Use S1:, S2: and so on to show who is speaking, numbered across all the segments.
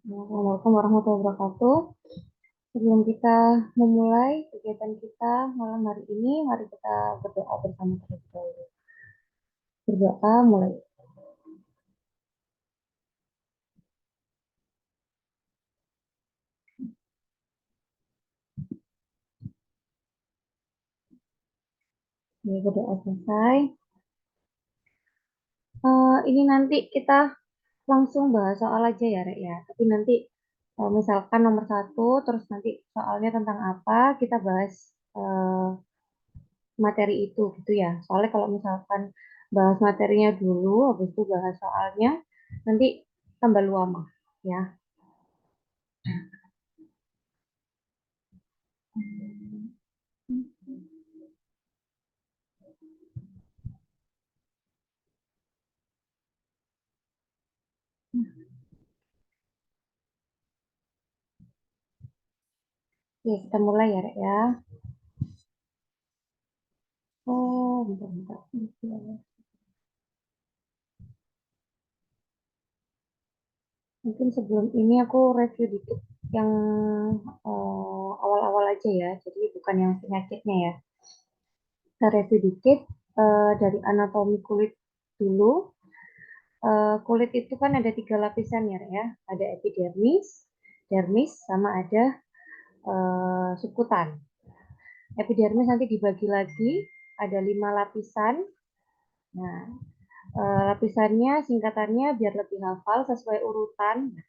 S1: Assalamualaikum warahmatullahi wabarakatuh. Sebelum kita memulai kegiatan kita malam hari ini, mari kita berdoa bersama terlebih dahulu. Berdoa mulai. Ini berdoa selesai. Ini nanti kita langsung bahas soal aja ya, Rek ya. Tapi nanti misalkan nomor satu, terus nanti soalnya tentang apa, kita bahas materi itu gitu ya. Soalnya kalau misalkan bahas materinya dulu, habis itu bahas soalnya, nanti tambah lama ya. Oke, kita mulai ya, Rek ya. Oh, bentar, bentar. Mungkin sebelum ini aku review dikit yang awal-awal aja ya. Jadi bukan yang penyakitnya ya. Kita review dikit dari anatomi kulit dulu. Kulit itu kan ada tiga lapisan ya, Rek ya. Ada epidermis, dermis, sama ada subkutan. Epidermis nanti dibagi lagi, ada 5 lapisan. Nah, lapisannya singkatannya biar lebih hafal sesuai urutan. Nah,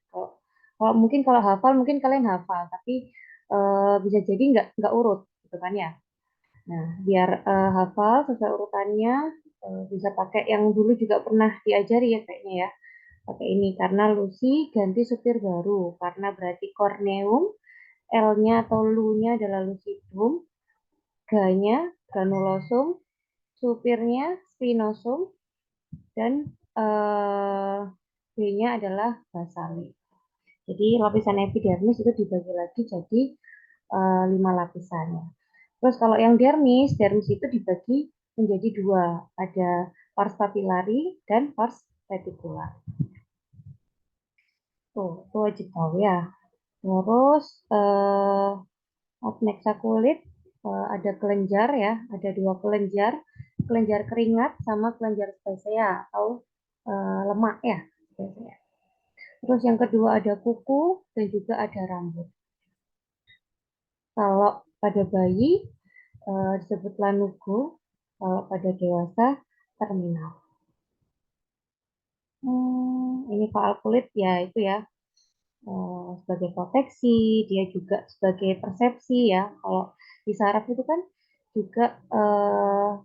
S1: kalau mungkin kalau hafal mungkin kalian hafal, tapi bisa jadi nggak urut gitu kan ya. Nah, biar hafal sesuai urutannya bisa pakai yang dulu juga pernah diajari ya kayaknya ya. Pakai ini karena Lucy ganti supir baru karena berarti corneum, L-nya atau Lu-nya adalah lucidum, G-nya granulosum, supirnya spinosum, dan B-nya adalah basali. Jadi lapisan epidermis itu dibagi lagi jadi 5 lapisan. Terus kalau yang dermis, dermis itu dibagi menjadi dua, ada pars papillari dan pars reticular. Tuh wajib tahu ya. Terus adnexa kulit ada kelenjar ya, ada 2 kelenjar, kelenjar keringat sama kelenjar spesiea atau lemak ya. Terus yang kedua ada kuku dan juga ada rambut. Kalau pada bayi disebut lanugo, kalau pada dewasa terminal. Ini soal kulit ya itu ya sebagai proteksi, dia juga sebagai persepsi ya. Kalau di saraf itu kan juga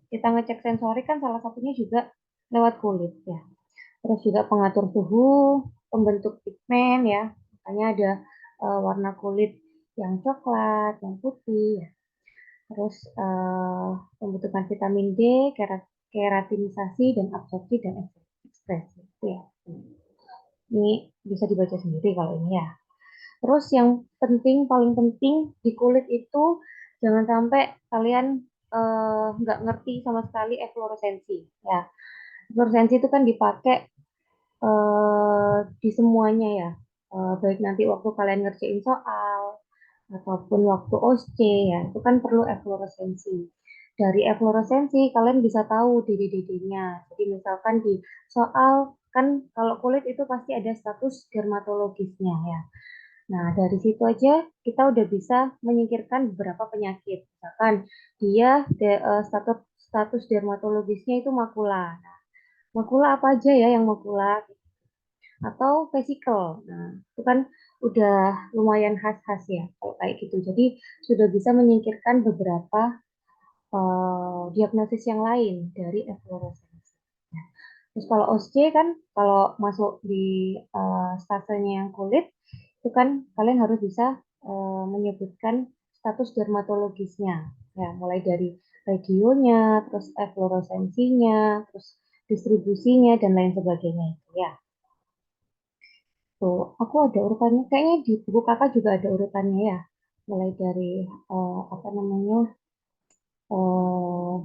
S1: kita ngecek sensori kan salah satunya juga lewat kulit ya. Terus juga pengatur suhu, pembentuk pigmen ya. Makanya ada warna kulit yang coklat, yang putih ya. Terus pembentukan vitamin D, keratinisasi dan absorpsi dan ekspresi itu ya. Ini bisa dibaca sendiri kalau ini ya. Terus yang penting, paling penting di kulit itu jangan sampai kalian nggak ngerti sama sekali efloresensi. Ya, efloresensi itu kan dipakai di semuanya ya. Baik nanti waktu kalian ngerjain soal ataupun waktu OSC ya, itu kan perlu efloresensi. Dari efloresensi kalian bisa tahu DD-DD-nya. Jadi misalkan di soal kan kalau kulit itu pasti ada status dermatologisnya ya. Nah, dari situ aja kita udah bisa menyingkirkan beberapa penyakit. Misalkan dia status status dermatologisnya itu makula. Nah, makula apa aja ya yang makula? Atau vesikel. Nah, itu kan udah lumayan khas-khas ya kalau kayak gitu. Jadi sudah bisa menyingkirkan beberapa diagnosis yang lain dari efloresensi. Nah, terus kalau OSC kan kalau masuk di stasenya yang kulit itu kan kalian harus bisa menyebutkan status dermatologisnya. Ya, mulai dari regionnya, terus efloresensinya, terus distribusinya dan lain sebagainya itu ya. Tuh, aku ada urutannya. Kayaknya di buku kakak juga ada urutannya ya. Mulai dari apa namanya eh,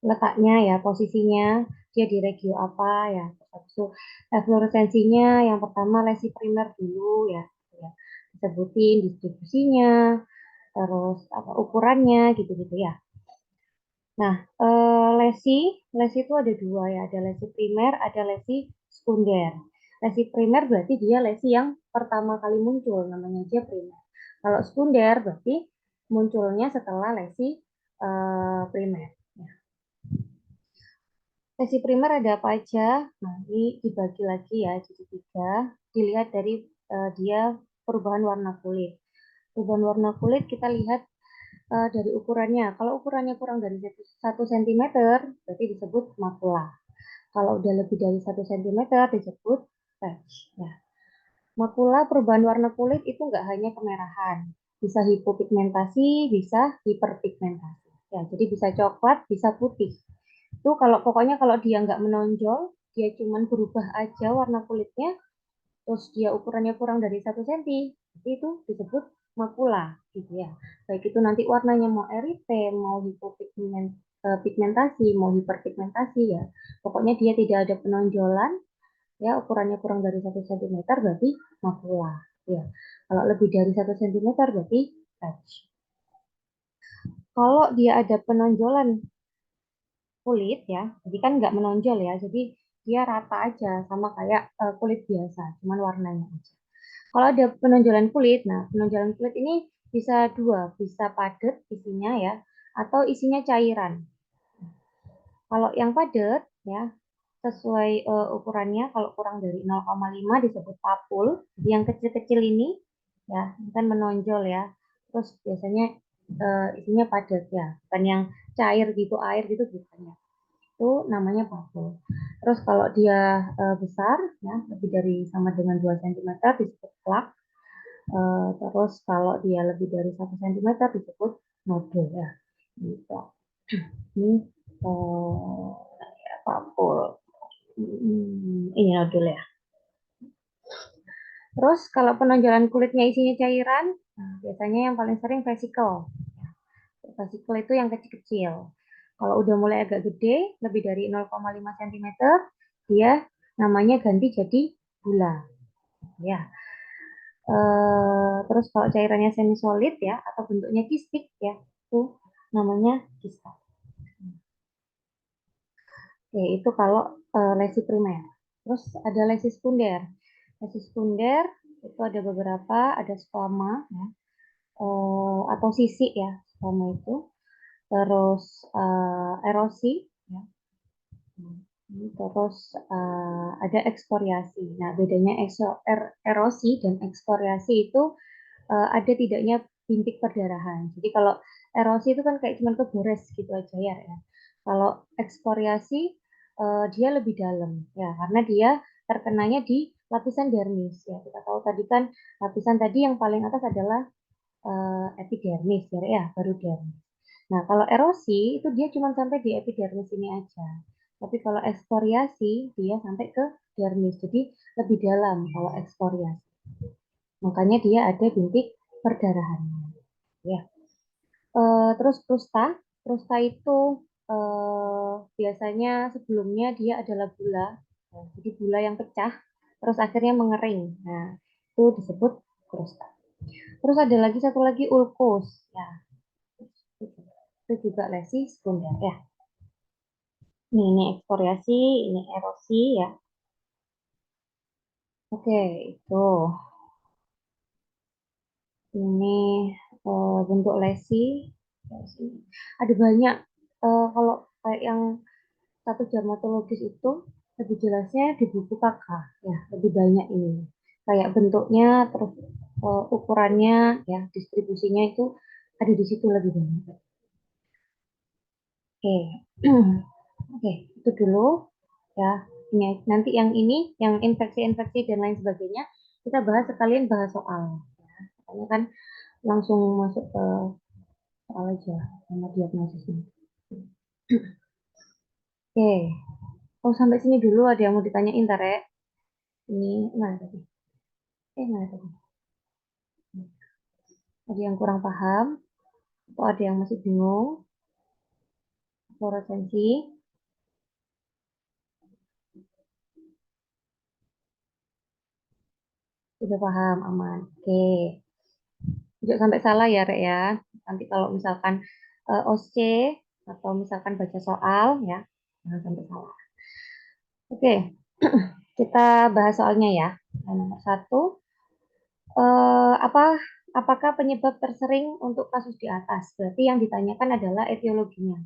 S1: letaknya ya, posisinya. dia di regio apa ya. Terus habis itu fluoresensinya yang pertama lesi primer dulu ya, gitu ya. Disebutin distribusinya, terus apa ukurannya gitu-gitu ya. Nah, lesi, lesi itu ada dua ya, ada lesi primer, ada lesi sekunder. Lesi primer berarti dia lesi yang pertama kali muncul, namanya aja primer. Kalau sekunder berarti munculnya setelah lesi primer. Ya. Lesi primer ada apa aja? Nah, ini dibagi lagi ya jadi tiga. Dilihat dari dia perubahan warna kulit. Perubahan warna kulit kita lihat dari ukurannya. Kalau ukurannya kurang dari 1 cm, berarti disebut makula. Kalau udah lebih dari 1 cm, disebut patch. Ya. Makula perubahan warna kulit itu nggak hanya kemerahan. Bisa hipopigmentasi, bisa hiperpigmentasi. Ya, jadi bisa coklat, bisa putih. Itu kalau pokoknya kalau dia nggak menonjol, dia cuman berubah aja warna kulitnya, terus dia ukurannya kurang dari 1 cm, itu disebut makula gitu ya. Baik itu nanti warnanya mau eritem, mau hipopigmentasi, mau hiperpigmentasi ya. Pokoknya dia tidak ada penonjolan, ya ukurannya kurang dari 1 cm berarti makula. Ya. Kalau lebih dari 1 cm berarti patch. Kalau dia ada penonjolan kulit ya, jadi kan nggak menonjol ya, jadi dia rata aja sama kayak kulit biasa, cuman warnanya aja. Kalau ada penonjolan kulit, nah penonjolan kulit ini bisa dua, bisa padat isinya ya, atau isinya cairan. Kalau yang padat ya, sesuai ukurannya, kalau kurang dari 0,5 disebut papul. Jadi yang kecil-kecil ini ya, kan menonjol ya. Terus biasanya isinya padat ya, bukan yang cair gitu, air gitu bukan ya. Itu namanya papul. Terus kalau dia besar ya, lebih dari sama dengan 2 cm disebut plak. Terus kalau dia lebih dari 1 cm disebut nodul ya. Gitu. Ini papul. Ini nodul ya. Terus kalau penonjolan kulitnya isinya cairan, nah, biasanya yang paling sering vesikel. Vesikel itu yang kecil-kecil. Kalau udah mulai agak gede, lebih dari 0,5 cm, dia namanya ganti jadi gula. Ya. Terus kalau cairannya semi solid ya atau bentuknya kistik ya, itu namanya kista. Oke, itu kalau lesi primer. Terus ada lesi sekunder. Lesi sekunder itu ada beberapa, ada squama ya, atau sisik ya, squama itu. Terus erosi ya. Terus ada ekskoriasi. Nah, bedanya erosi dan ekskoriasi itu ada tidaknya bintik perdarahan. Jadi kalau erosi itu kan kayak cuma kegores gitu aja ya. Kalau ekskoriasi dia lebih dalam ya karena dia terkenanya di lapisan dermis ya. Kita tahu tadi kan lapisan tadi yang paling atas adalah epidermis ya, baru dermis. Nah, kalau erosi itu dia cuma sampai di epidermis ini aja. Tapi kalau ekskoriasi dia sampai ke dermis. Jadi lebih dalam kalau ekskoriasi. Makanya dia ada bintik perdarahannya. Ya. Terus krusta, krusta itu biasanya sebelumnya dia adalah gula, jadi gula yang pecah, terus akhirnya mengering. Nah, itu disebut krusta. Terus ada lagi satu lagi ulkus, ya, itu juga lesi sekunder ya. Ini ekskoriasi, ini erosi ya. Oke, itu ini bentuk lesi. Ada banyak. Kalau kayak yang satu dermatologis itu lebih jelasnya di buku kakak ya, lebih banyak ini kayak bentuknya, terus ukurannya ya, distribusinya itu ada di situ lebih banyak. Oke. Oke, itu dulu ya. Ini nanti yang ini yang infeksi-infeksi dan lain sebagainya kita bahas sekalian bahas soal ya. Karena kan langsung masuk ke soal aja sama diagnosisnya. Oke. Oh, sampai sini dulu ada yang mau ditanyain, Tar, ya? Ini, nah tadi. Nah tadi. Ada yang kurang paham, atau ada yang masih bingung, fluoresensi. Udah paham, aman. Oke. Jangan sampai salah ya, Rek ya. Nanti kalau misalkan OC atau misalkan baca soal ya, jangan sampai salah. Oke, kita bahas soalnya ya. Yang nomor satu, apa apakah penyebab tersering untuk kasus di atas? Berarti yang ditanyakan adalah etiologinya.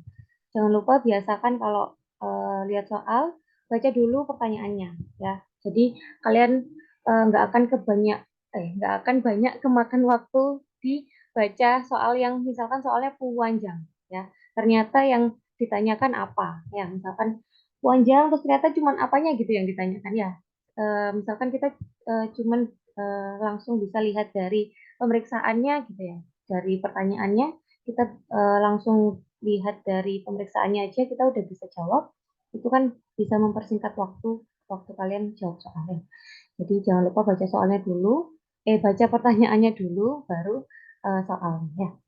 S1: Jangan lupa biasakan kalau lihat soal, baca dulu pertanyaannya ya. Jadi kalian nggak akan banyak kemakan waktu di baca soal yang misalkan soalnya panjang ya. Ternyata yang ditanyakan apa ya, misalkan panjang terus ternyata cuman apanya gitu yang ditanyakan ya. Misalkan kita cuman langsung bisa lihat dari pemeriksaannya gitu ya, dari pertanyaannya kita langsung lihat dari pemeriksaannya aja kita udah bisa jawab, itu kan bisa mempersingkat waktu waktu kalian jawab soalnya. Jadi jangan lupa baca soalnya dulu, baca pertanyaannya dulu, baru soalnya.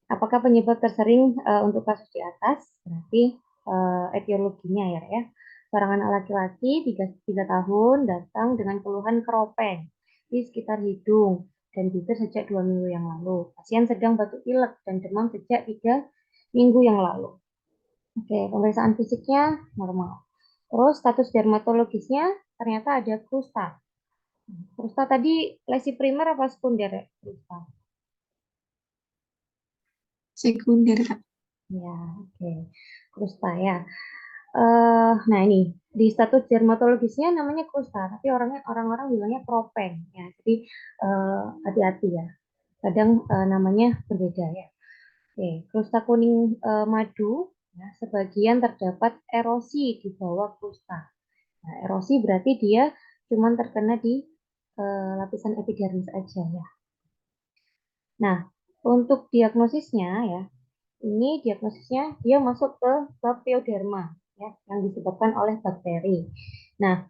S1: Apakah penyebab tersering untuk kasus di atas? Berarti etiologinya ya. Seorang anak laki-laki 3 tahun datang dengan keluhan keropeng di sekitar hidung dan bibir sejak 2 minggu yang lalu. Pasien sedang batuk pilek dan demam sejak 3 minggu yang lalu. Oke, pemeriksaan fisiknya normal. Terus status dermatologisnya ternyata ada kusta. Kusta tadi lesi primer apa sekunder ya? Kusta.
S2: Sekunder, Kak.
S1: Ya, oke. Kusta ya. Nah ini di status dermatologisnya namanya kusta, tapi orang-orang bilangnya kropeng ya. Jadi hati-hati ya. Kadang namanya berbeda ya. Oke, kusta kuning madu ya, sebagian terdapat erosi di bawah kusta. Nah, erosi berarti dia cuma terkena di lapisan epidermis aja ya. Nah, untuk diagnosisnya ya, ini diagnosisnya dia masuk ke bacteroderma ya, yang disebabkan oleh bakteri. Nah,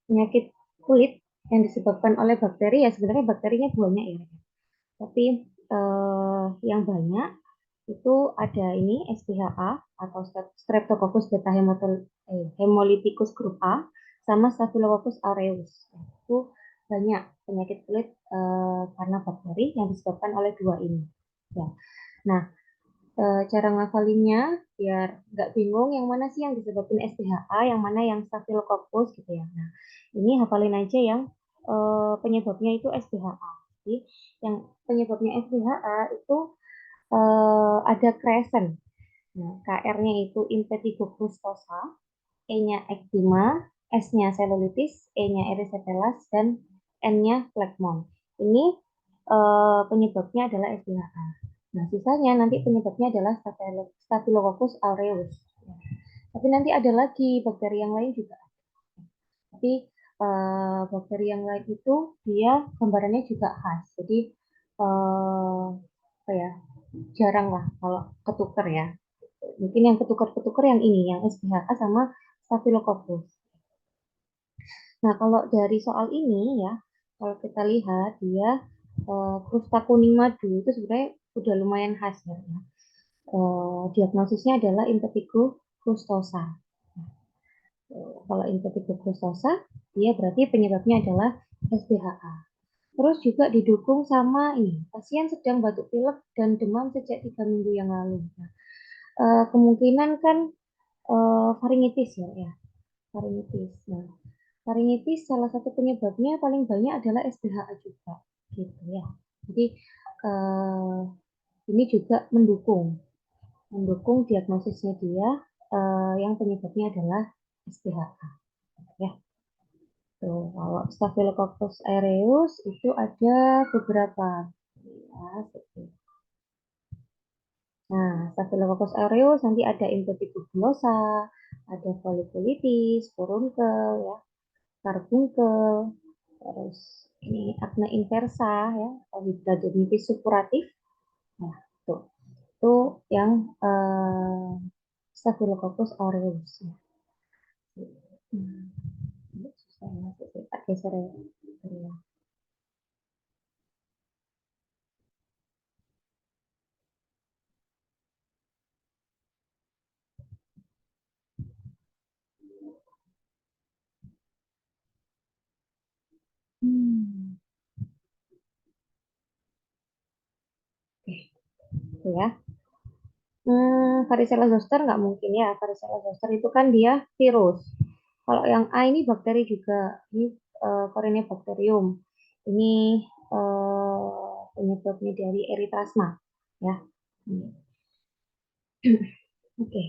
S1: penyakit kulit yang disebabkan oleh bakteri ya sebenarnya bakterinya banyak ya. Tapi yang banyak itu ada ini SPHA atau Streptococcus beta hemolyticus grup A sama Staphylococcus aureus. Itu banyak penyakit kulit karena bakteri yang disebabkan oleh dua ini. Ya. Nah, cara ngafalinnya biar nggak bingung yang mana sih yang disebabin SPHA, yang mana yang Staphylococcus gitu ya. Nah, ini hafalin aja yang penyebabnya itu SPHA. Jadi, yang penyebabnya SPHA itu ada crescent. Nah, KR-nya itu impetigo fructosa, E-nya ekzima, S-nya selulitis, E-nya erysipelas, dan N-nya phlegmon. Ini penyebabnya adalah SPHA. Nah, sisanya nanti penyebabnya adalah Staphylococcus aureus. Tapi nanti ada lagi bakteri yang lain juga. Tapi bakteri yang lain itu dia gambarannya juga khas. Jadi apa ya, jarang lah kalau ketuker ya. Mungkin yang ketuker-ketuker yang ini, yang SPHA sama Staphylococcus. Nah, kalau dari soal ini ya, kalau kita lihat dia krusta kuning madu itu sebenarnya udah lumayan khas ya. Diagnosisnya adalah impetigo fructosa. Kalau impetigo fructosa, dia berarti penyebabnya adalah SPHA. Terus juga didukung sama ini, pasien sedang batuk pilek dan demam sejak 3 minggu yang lalu. Nah, kemungkinan kan faringitis ya, faringitis. Nah, faringitis salah satu penyebabnya paling banyak adalah SPHA juga, gitu ya. Jadi ini juga mendukung diagnosisnya dia yang penyebabnya adalah SPHA. Ya, tuh kalau Staphylococcus aureus itu ada beberapa. Ya, nah, Staphylococcus aureus nanti ada impetigo bullosa, ada folliculitis, furunkel, ya, karbunkel, terus ini acne inversa, ya, hidradenitis suppuratif. Nah, tuh, itu yang Staphylococcus aureus. Ya. Hmm, susah ya, tak geser ya. Ya. gitu ya. Varicella zoster nggak mungkin ya. Varicella zoster itu kan dia virus. Kalau yang A ini bakteri juga. Ini Corynebacterium. Ini penyebabnya dari erythrasma ya. Oke.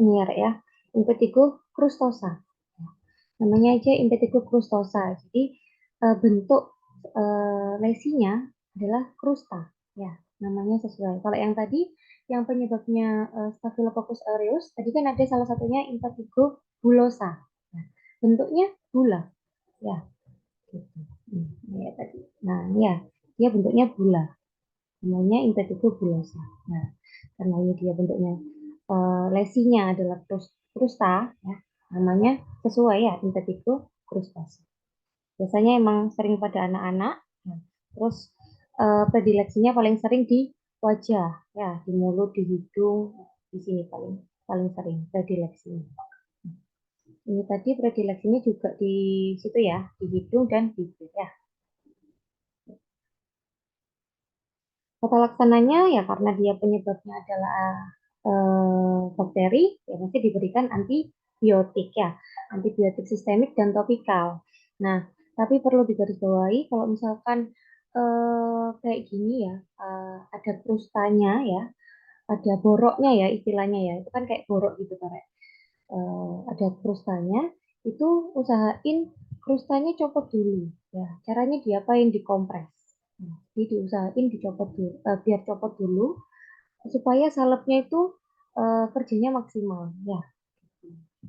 S1: Ini ya. Impetigo crustosa. Namanya aja Impetigo crustosa. Jadi bentuk lesinya adalah krusta ya, namanya sesuai. Kalau yang tadi yang penyebabnya Staphylococcus aureus tadi kan ada salah satunya Impetigo bullosa. Nah, bentuknya bula ya gitu. Ya tadi. Nah, ini ya, dia bentuknya bula. Namanya Impetigo bullosa. Nah, karena ini dia bentuknya lesinya adalah krusta ya, namanya sesuai ya Impetigo crustosa. Biasanya emang sering pada anak-anak. Nah, terus predileksinya paling sering di wajah, ya, di mulut, di hidung, di sini paling paling sering predileksinya. Ini tadi predileksinya juga di situ ya, di hidung dan bibir ya. Tata laksananya ya karena dia penyebabnya adalah bakteri, ya mesti diberikan antibiotik ya, antibiotik sistemik dan topikal. Nah, tapi perlu digarisbawahi kalau misalkan kayak gini ya, ada krustanya ya, ada boroknya ya istilahnya ya, itu kan kayak borok gitu kan, ada krustanya, itu usahain krustanya copot dulu ya. Caranya diapain? Dikompres. Nah, jadi diusahain dicopot dulu, biar copot dulu supaya salepnya itu kerjanya maksimal ya.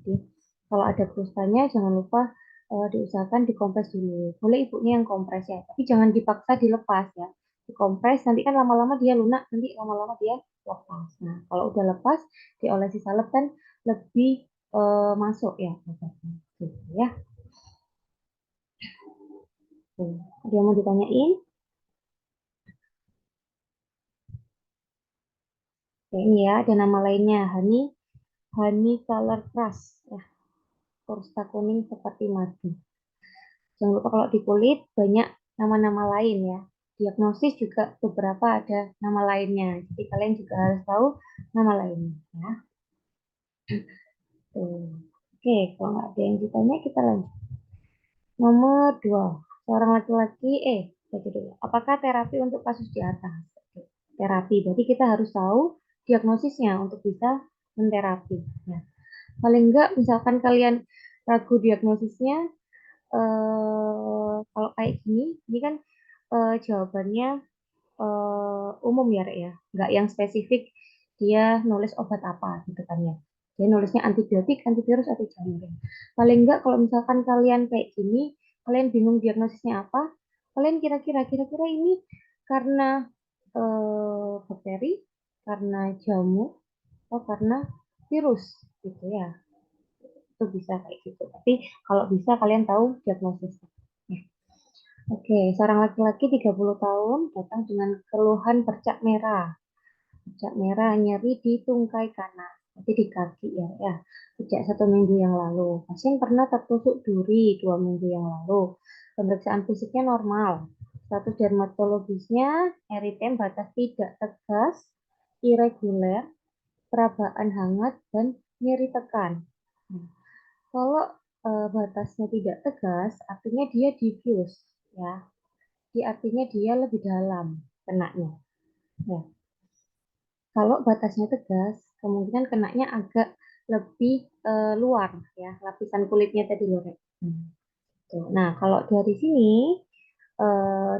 S1: Jadi kalau ada krustanya jangan lupa diusahakan dikompres dulu. Boleh ibunya yang kompres ya, tapi jangan dipaksa dilepas ya. Dikompres nanti kan lama-lama dia lunak, nanti lama-lama dia lepas. Nah, kalau udah lepas diolesi salep kan lebih masuk ya obatnya. Gitu ya. Tuh. Ada yang mau ditanyain? Ya, ini ya, ada nama lainnya, honey color crush. Ya, kursa kuning seperti madu. Jangan lupa kalau di kulit banyak nama-nama lain ya. Diagnosis juga beberapa ada nama lainnya. Jadi kalian juga harus tahu nama lainnya ya. Tuh. Oke, kalau nggak ada yang ditanya kita lanjut. Nomor 2. Seorang laki-laki, baca dulu. Apakah terapi untuk kasus di atas? Oke. Terapi, jadi kita harus tahu diagnosisnya untuk bisa menterapi. Ya. Paling enggak, misalkan kalian ragu diagnosisnya, kalau kayak gini, ini kan jawabannya umum ya, Rek, ya. Nggak yang spesifik dia nulis obat apa gitu kan ya. Dia nulisnya antibiotik, antivirus, atau jamur. Paling enggak kalau misalkan kalian kayak gini, kalian bingung diagnosisnya apa, kalian kira-kira ini karena bakteri, karena jamur, atau karena virus gitu ya. Itu bisa kayak gitu. Tapi kalau bisa kalian tahu diagnosisnya. Ya. Oke, seorang laki-laki 30 tahun datang dengan keluhan bercak merah. Bercak merah nyeri di tungkai kanan, jadi di kaki ya, ya. Sejak 1 minggu yang lalu. Pasien pernah tertusuk duri 2 minggu yang lalu. Pemeriksaan fisiknya normal. Status dermatologisnya eritem batas tidak tegas, irreguler, perabaan hangat, dan nyeri tekan. Nah, kalau batasnya tidak tegas, artinya dia diffuse, ya. Artinya dia lebih dalam kenanya. Ya. Kalau batasnya tegas, kemungkinan kenanya agak lebih luar, ya, lapisan kulitnya tadi loh, Rek. Tuh. Nah, kalau dari sini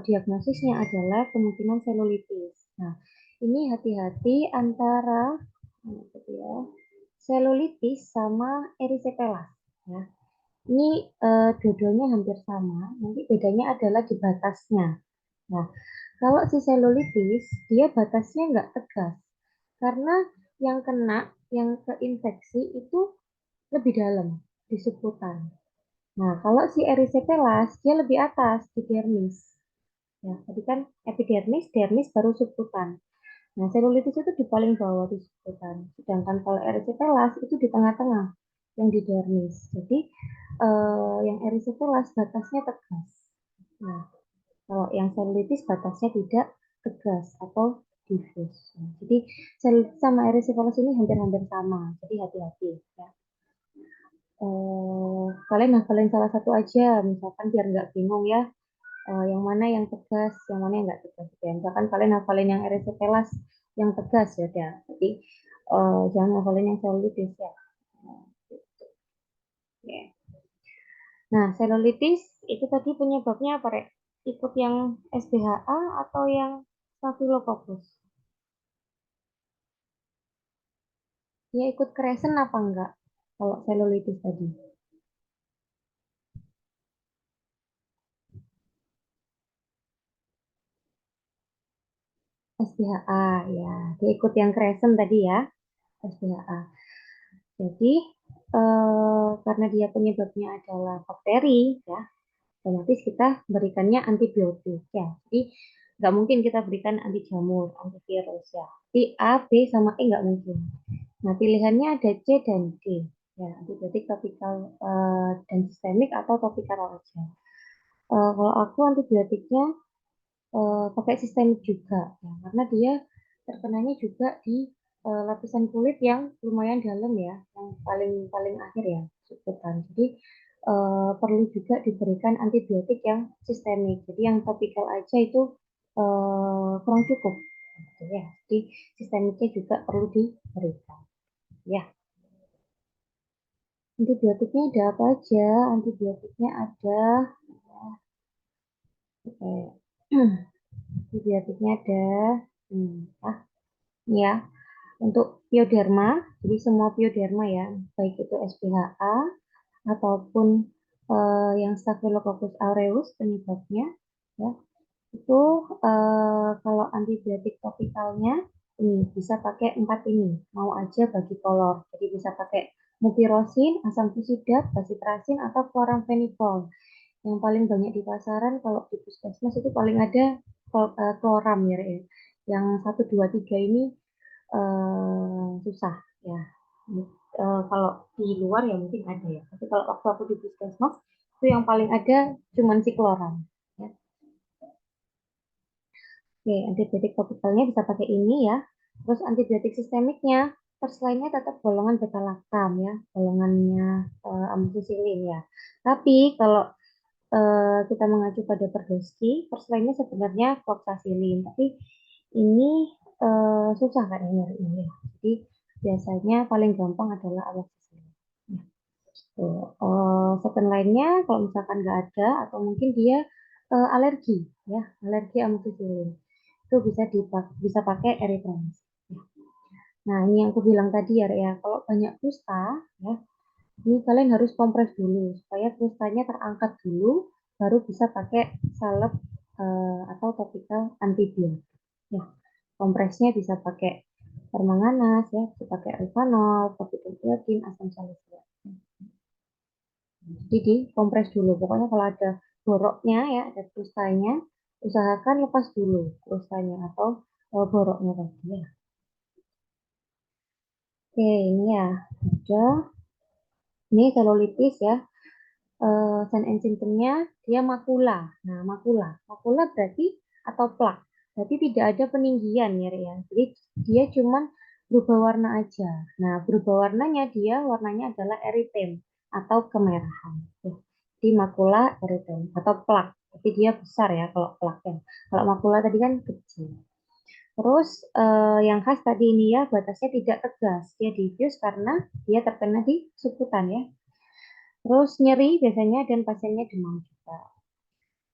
S1: diagnosisnya adalah kemungkinan selulitis. Nah, ini hati-hati antara ya, selulitis sama erysipelas. Ya. Ini dua-duanya hampir sama, nanti bedanya adalah di batasnya. Nah, kalau si selulitis, dia batasnya nggak tegas. Karena yang kena, yang keinfeksi itu lebih dalam, di subkutan. Nah, kalau si erysipelas, dia lebih atas, di dermis. Ya, tadi kan epidermis, dermis, baru subkutan. Nah, selulitis itu di paling bawah di subkutan. Sedangkan kalau erysipelas itu di tengah-tengah, yang di dermis. Jadi, yang erysipelas batasnya tegas. Nah, kalau yang selulitis batasnya tidak tegas atau diffuse. Nah, jadi seleulitis sama erysipelas ini hampir-hampir sama, jadi hati-hati ya. Kalian hafalin salah satu aja, misalkan biar nggak bingung ya, yang mana yang tegas, yang mana yang nggak tegas. Ya, misalkan kalian hafalin yang erysipelas yang tegas ya, udah. Jadi jangan hafalin yang selulitis ya. Oke. Nah, selulitis itu tadi penyebabnya apa, Rek? Ikut yang SBHA atau yang Staphylococcus? Dia ikut kresen apa enggak? Kalau selulitis tadi. SBHA ya, dia ikut yang kresen tadi ya, SBHA. Jadi karena dia penyebabnya adalah bakteri ya, otomatis kita berikannya antibiotik ya. Jadi nggak mungkin kita berikan anti jamur, antivirus ya. Jadi A, B sama E nggak mungkin. Nah pilihannya ada C dan D ya, antibiotik topikal dan sistemik atau topikal aja. Kalau aku antibiotiknya pakai sistemik juga ya, karena dia terkenanya juga di lapisan kulit yang lumayan dalam ya, yang paling paling akhir ya, subkutan. Jadi perlu juga diberikan antibiotik yang sistemik. Jadi yang topikal aja itu kurang cukup gitu ya. Jadi sistemiknya juga perlu diberikan ya. Antibiotiknya ada apa aja? Antibiotiknya ada eh, antibiotiknya ada ah, ya. Untuk pioderma, jadi semua pioderma ya, baik itu SPHA ataupun yang Staphylococcus aureus penyebabnya, ya, itu kalau antibiotik topikalnya ini bisa pakai 4 ini, mau aja bagi kolor. Jadi bisa pakai mupirocin, asam fusidat, basitrasin, atau chloramphenicol. Yang paling banyak di pasaran kalau di puskesmas itu paling ada kloram ya, ya. Yang 1, 2, 3 ini susah ya. Kalau di luar ya mungkin ada ya. Tapi kalau waktu aku di puskesmas itu yang paling ada cuman si kloram. Ya. Oke, antibiotik topikalnya bisa pakai ini ya. Terus antibiotik sistemiknya, first line-nya tetap golongan beta lactam ya, golongannya amoxicillin ya. Tapi kalau kita mengacu pada Perdoski, first line-nya sebenarnya fluoxacillin, tapi ini susah kan nyarinya ya. Jadi biasanya paling gampang adalah amoxicillin. Ya. Tuh, second line-nya kalau misalkan nggak ada atau mungkin dia alergi ya, alergi amoxicillin itu bisa pakai erythromycin. Ya. Nah ini yang aku bilang tadi ya, ya kalau banyak kusta ya, ini kalian harus kompres dulu supaya krustanya terangkat dulu, baru bisa pakai salep atau topikal antibiotik. Ya, kompresnya bisa pakai permanganas ya, bisa pakai Rivanol, topikal asam salisilik. Jadi dikompres dulu. Pokoknya kalau ada boroknya ya, ada krustanya, usahakan lepas dulu krustanya atau boroknya tadi ya. Oke, ini ya. Udah. Ini selulitis ya. Sign and symptomnya dia makula. Nah, makula. Makula berarti atau plak. Berarti tidak ada peninggian ya, Ria. Jadi dia cuman berubah warna aja. Nah, berubah warnanya dia warnanya adalah eritem atau kemerahan. Jadi makula eritem atau plak. Tapi dia besar ya kalau plaknya. Kalau makula tadi kan kecil. Terus yang khas tadi ini ya batasnya tidak tegas. Dia diffuse karena dia terkena di sukutan ya. Terus nyeri biasanya dan pasiennya demam juga.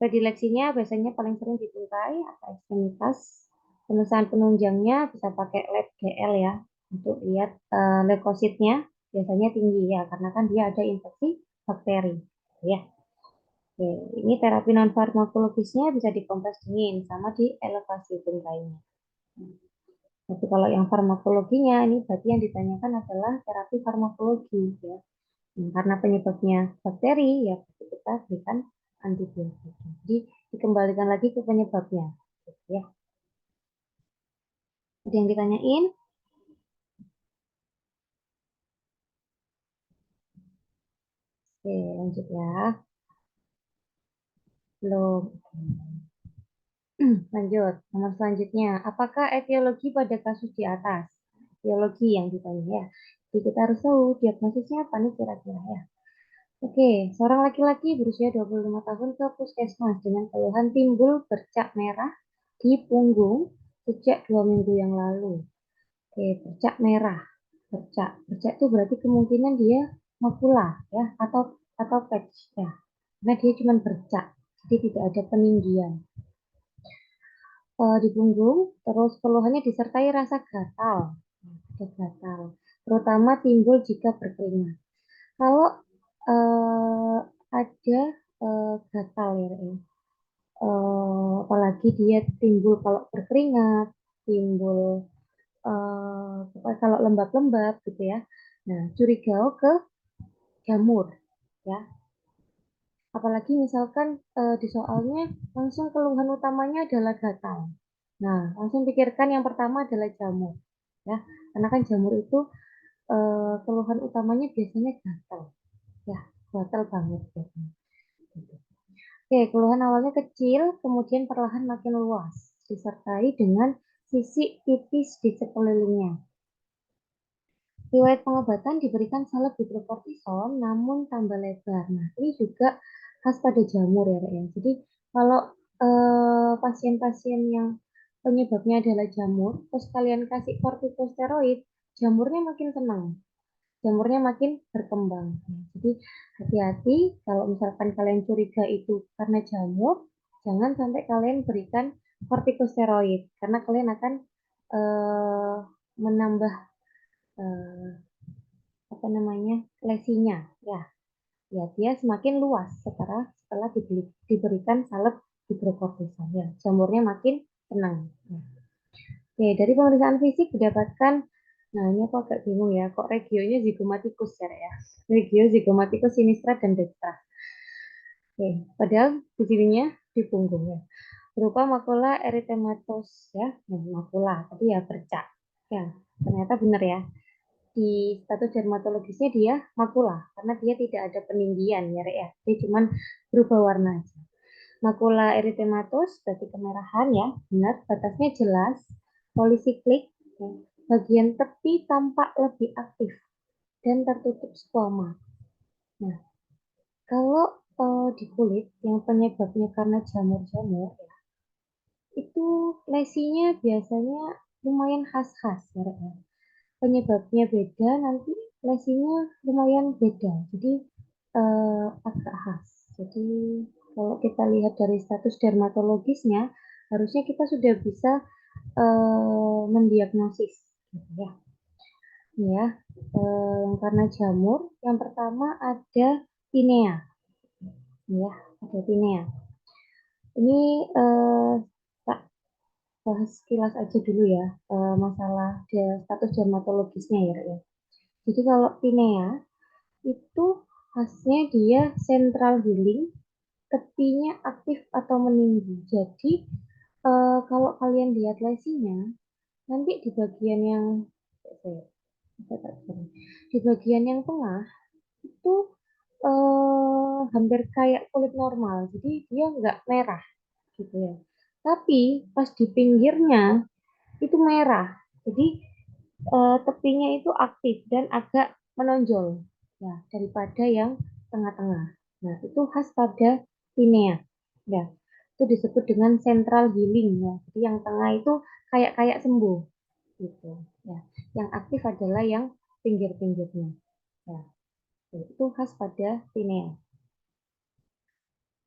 S1: Predileksinya biasanya paling sering di tungkai atau ekstremitas. Penulisan penunjangnya bisa pakai lab GL ya untuk lihat leukositnya biasanya tinggi ya karena kan dia ada infeksi bakteri ya. Oke, ini terapi non farmakologisnya bisa dikompres dingin sama di elevasi tungkainya. Tapi kalau yang farmakologinya ini berarti yang ditanyakan adalah terapi farmakologi ya. Karena penyebabnya bakteri, ya kita berikan antibiotik. Jadi dikembalikan lagi ke penyebabnya. Ya, ada yang ditanyain? Oke, lanjut ya. Belum. Lanjut, nomor selanjutnya. Apakah etiologi pada kasus di atas? Etiologi yang ditanya ya. Jadi kita harus tahu diagnosisnya apa nih kira-kira ya. Oke, seorang laki-laki berusia 25 tahun ke puskesmas dengan keluhan timbul bercak merah di punggung sejak 2 minggu yang lalu. Oke, bercak merah. Bercak itu berarti kemungkinan dia makula ya atau patch ya. Karena dia cuma bercak, jadi tidak ada peninggian di punggung, terus keluhannya disertai rasa gatal, ada gatal, terutama timbul jika berkeringat. Kalau ada gatal ya, apalagi dia timbul kalau berkeringat, timbul kalau lembab-lembab gitu ya. Nah, curiga ke jamur ya. Apalagi misalkan di soalnya langsung keluhan utamanya adalah gatal. Nah, langsung pikirkan yang pertama adalah jamur ya. Karena kan jamur itu keluhan utamanya biasanya gatal ya, gatal banget biasanya. Gitu. Oke, keluhan awalnya kecil, kemudian perlahan makin luas, disertai dengan sisik tipis di sekelilingnya. Riwayat pengobatan diberikan salep hidrokortison namun tambah lebar. Nah, ini juga khas pada jamur ya, Kak, ya. Jadi kalau pasien-pasien yang penyebabnya adalah jamur, terus kalian kasih kortikosteroid, jamurnya makin tenang, jamurnya makin berkembang. Nah, jadi hati-hati kalau misalkan kalian curiga itu karena jamur, jangan sampai kalian berikan kortikosteroid karena kalian akan eh, menambah eh, apa namanya lesinya ya ya dia semakin luas setelah diberikan salep hidrokortison ya jamurnya makin tenang ya. Oke, dari pemeriksaan fisik didapatkan, nah ini aku agak bingung ya kok regionya zigomatikus ya regio zigomatikus sinistra dan dextra. Oke, padahal di sininya di punggung ya berupa makula erythematos ya. Nah, makula tapi ya bercak ya ternyata benar ya. Di status dermatologisnya dia makula karena dia tidak ada peninggian ya Rek, ya. Dia cuma berubah warna aja. Makula erythematus berarti kemerahan ya, benar. Batasnya jelas, polisiklik. Ya. Bagian tepi tampak lebih aktif dan tertutup squama. Nah, kalau di kulit yang penyebabnya karena jamur-jamur ya, itu lesinya biasanya lumayan khas-khas ya Rek, ya. Penyebabnya beda, nanti lesinya lumayan beda. Jadi agak khas. Jadi kalau kita lihat dari status dermatologisnya, harusnya kita sudah bisa mendiagnosis, gitu ya. Ini ya, yang karena jamur, yang pertama ada tinea, ya, ada tinea. Ini tak bahas sekilas aja dulu ya, masalah status dermatologisnya ya. Jadi kalau tinea itu khasnya dia central healing, tepinya aktif atau meninggi. Jadi kalau kalian lihat lesinya, nanti di bagian yang tengah itu hampir kayak kulit normal. Jadi dia nggak merah gitu ya. Tapi pas di pinggirnya itu merah. Jadi tepinya itu aktif dan agak menonjol ya daripada yang tengah-tengah. Nah, itu khas pada tinea. Ya, itu disebut dengan central healing ya. Jadi yang tengah itu kayak kayak sembuh gitu ya. Yang aktif adalah yang pinggir-pinggirnya. Ya, itu khas pada tinea.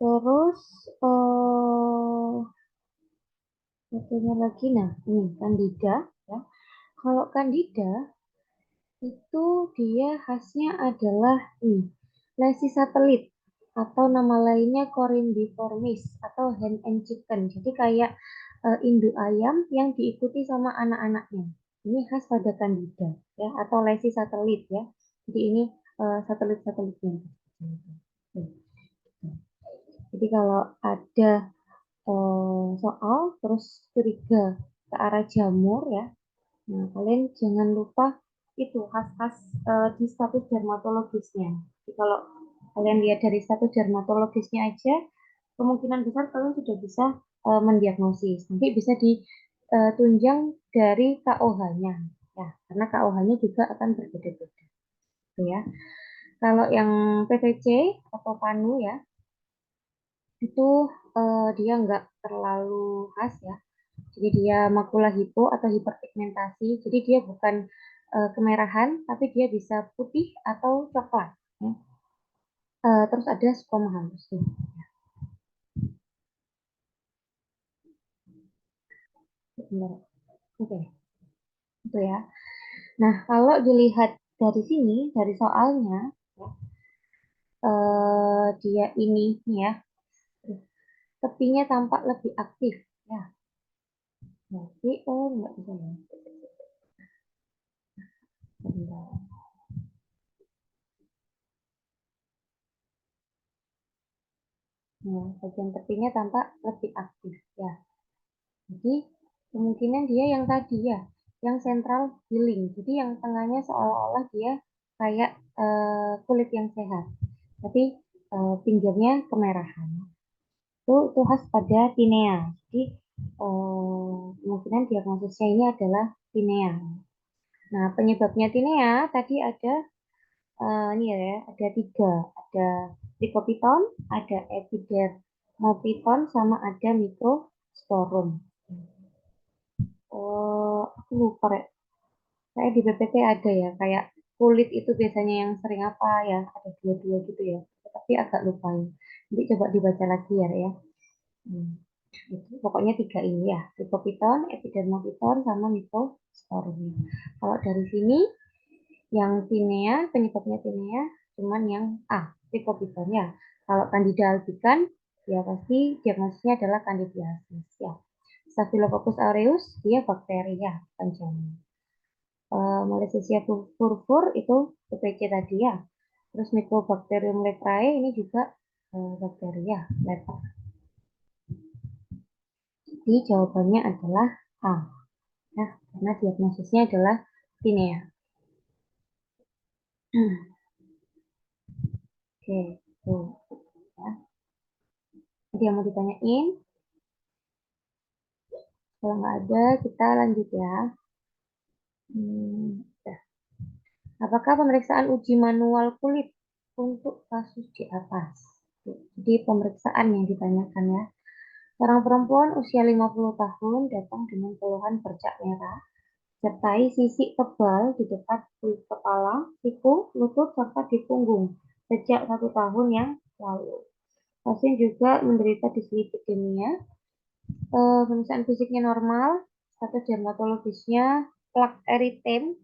S1: Terus satunya lagi nah, ini candida ya. Kalau candida itu dia khasnya adalah lesi satelit atau nama lainnya corymbiformis atau hen and chicken. Jadi kayak induk ayam yang diikuti sama anak-anaknya. Ini khas pada Candida ya atau lesi satelit ya. Jadi ini satelit-satelitnya. Jadi kalau ada soal terus curiga ke arah jamur ya, nah, kalian jangan lupa itu khas-khas di status dermatologisnya. Jadi kalau kalian lihat dari status dermatologisnya aja, kemungkinan besar kalian sudah bisa mendiagnosis. Nanti bisa ditunjang dari KOH-nya. Ya, karena KOH-nya juga akan berbeda-beda. Gitu ya. Kalau yang PVC atau panu ya, itu dia nggak terlalu khas ya. Jadi dia makula hipo atau hiperpigmentasi. Jadi dia bukan kemerahan, tapi dia bisa putih atau coklat. Ya. Terus ada skoma halus. Bentar. Oke, itu ya. Nah, kalau dilihat dari sini, dari soalnya, dia ini nih ya, tepinya tampak lebih aktif. Ya, berarti nggak bisa ya. Bentar. Nah, bagian tepinya tampak lebih aktif ya. Jadi kemungkinan dia yang tadi ya, yang central healing. Jadi yang tengahnya seolah-olah dia kayak kulit yang sehat. Tapi pinggirnya kemerahan. Itu khas pada tinea. Jadi kemungkinan diagnosisnya ini adalah tinea. Nah, penyebabnya tinea tadi ada ini ya, ada tiga, ada trichopiton, ada epidermopiton, sama ada microsporum. Aku lupa ya. Kayak di PPT ada ya, kayak kulit itu biasanya yang sering apa ya, ada dua-dua gitu ya. Tapi agak lupa ya. Nanti coba dibaca lagi ya, ya. Hmm. Itu pokoknya tiga ini ya, trichopiton, epidermopiton, sama microsporum. Kalau dari sini yang tinea, penyebabnya tinea, cuman yang trichopiton ya. Kalau Candida albicans, ya pasti diagnosisnya adalah candidiasis ya. Staphylococcus aureus, dia bakteri ya, bukan jamur. Malassezia furfur itu PPC tadi ya. Terus Mycobacterium leprae ini juga bakteri ya, lepra. Jadi jawabannya adalah A. Ya, karena diagnosisnya adalah tinea. Oke, tuh. Ya. Ada yang mau ditanyain? Kalau nggak ada, kita lanjut ya. Ya. Apakah pemeriksaan uji manual kulit untuk kasus di atas? Jadi pemeriksaan yang ditanyakan ya. Seorang perempuan usia 50 tahun datang dengan keluhan bercak merah, sertai sisik tebal di dekat kulit kepala, siku, lutut, serta di punggung sejak 1 tahun yang lalu. Pasien juga menderita dislipidemia, pemeriksaan fisiknya normal, status dermatologisnya plak eritem,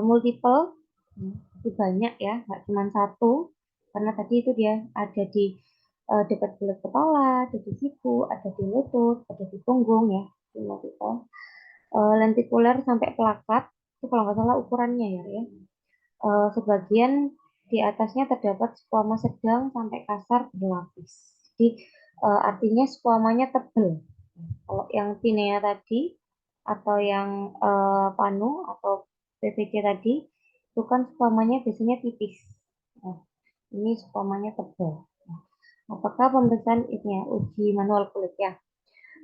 S1: multiple, itu banyak ya, nggak cuma satu, karena tadi itu dia ada di dekat kulit kepala, ada di siku, ada di lutut, ada di punggung ya, di multiple. Lentikuler sampai pelakat, itu kalau nggak salah ukurannya ya. Sebagian di atasnya terdapat skuama sedang sampai kasar berlapis. Jadi artinya skuamanya tebal. Kalau yang tinea tadi atau yang panu atau PVC tadi itu kan skuamanya biasanya tipis. Nah, ini skuamanya tebal. Nah, apakah pemeriksaan ini ya, uji manual kulit ya?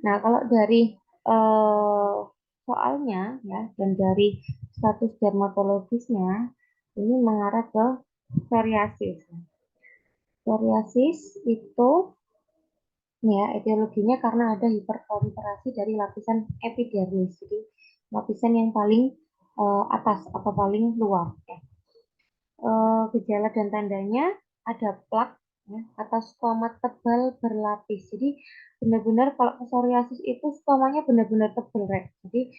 S1: Nah, kalau dari eh, soalnya ya dan dari status dermatologisnya ini mengarah ke psoriasis. Psoriasis itu ya etiologinya karena ada hiperproliferasi dari lapisan epidermis, jadi lapisan yang paling atas atau paling luar. Ya. Gejala dan tandanya ada plak ya, atau skoma tebal berlapis. Jadi benar-benar kalau psoriasis itu skomanya benar-benar tebal, Rek. Jadi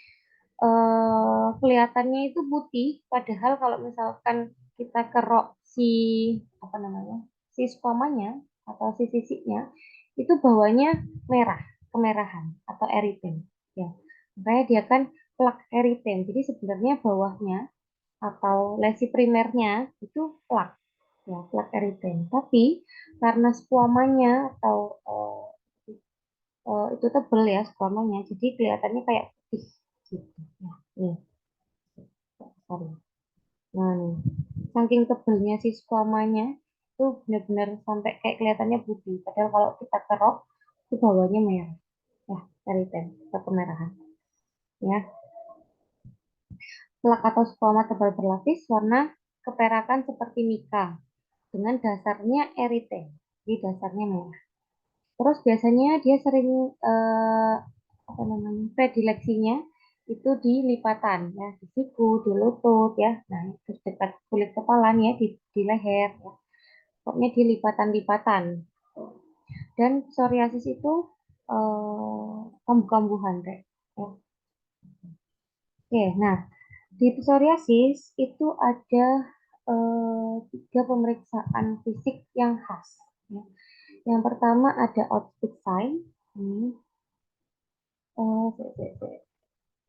S1: kelihatannya itu putih, padahal kalau misalkan kita kerok si apa namanya si skomanya atau si sisiknya itu bawahnya merah, kemerahan atau eritem. Ya, makanya dia kan plak eritem. Jadi sebenarnya bawahnya atau lesi primernya itu plak, ya plak eritem. Tapi karena squamanya atau itu tebel ya squamanya, jadi kelihatannya kayak putih gitu. Nah, nih, sorry. Nah, nih, saking tebelnya si squamanya, itu benar-benar sampai kayak kelihatannya putih. Padahal kalau kita kerok itu bawahnya merah. Ya, eritem atau kemerahan. Ya, plak atau squama tebal berlapis warna keperakan seperti mika dengan dasarnya eritem. Di dasarnya merah. Terus biasanya dia sering apa namanya predileksinya itu di lipatan ya, di siku, di lutut ya, nah itu dekat kulit kepala nih ya, di leher ya. Pokoknya di lipatan-lipatan. Dan psoriasis itu kambuh-kambuhan kayak. Ya. Oke, nah di psoriasis itu ada tiga pemeriksaan fisik yang khas. Ya. Yang pertama ada outfit sign. Ini,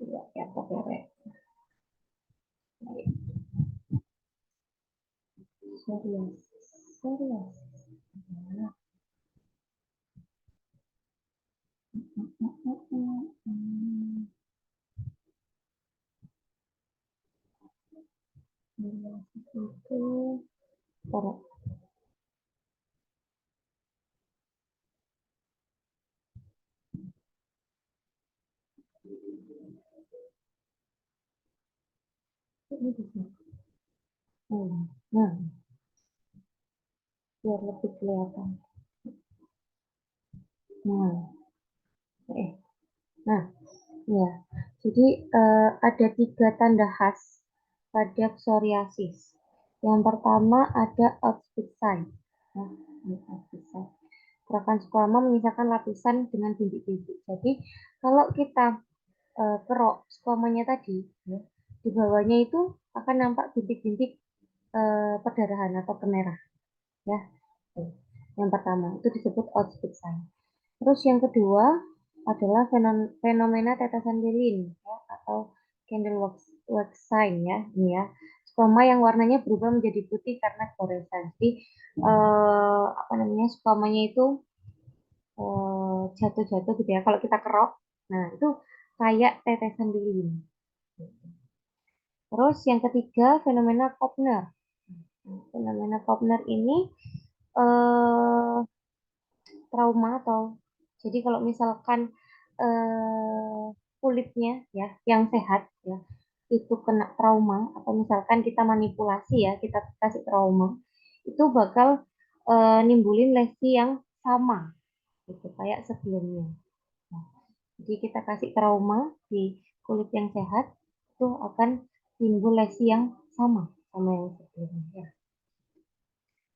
S1: ya, ya, ya, serius, serius. Serius itu, sorry. Ini di sini. Nah, biar lebih kelihatan. Nah, eh, nah, ya. Jadi ada tiga tanda khas pada psoriasis. Yang pertama ada outfit sign. Nah, ini outfit sign. Gerakan squama menyisakan lapisan dengan bintik-bintik. Jadi kalau kita kerok squamanya tadi, ya, di bawahnya itu akan nampak bintik-bintik perdarahan atau kemerah. Ya, yang pertama itu disebut outfit sign. Terus yang kedua adalah fenomena tetesan lilin ya, atau candle wax sign ya, ini ya. Squama yang warnanya berubah menjadi putih karena goresan. Jadi apa namanya squamanya itu jatuh-jatuh gitu ya. Kalau kita kerok, nah itu kayak tetesan lilin. Terus yang ketiga fenomena Kopner. Fenomena Kopner ini eh, trauma atau jadi kalau misalkan kulitnya ya yang sehat ya itu kena trauma atau misalkan kita manipulasi ya kita kasih trauma itu bakal nimbulin lesi yang sama gitu kayak sebelumnya. Nah, jadi kita kasih trauma di kulit yang sehat itu akan timbul lesi yang sama sama yang sebelumnya ya.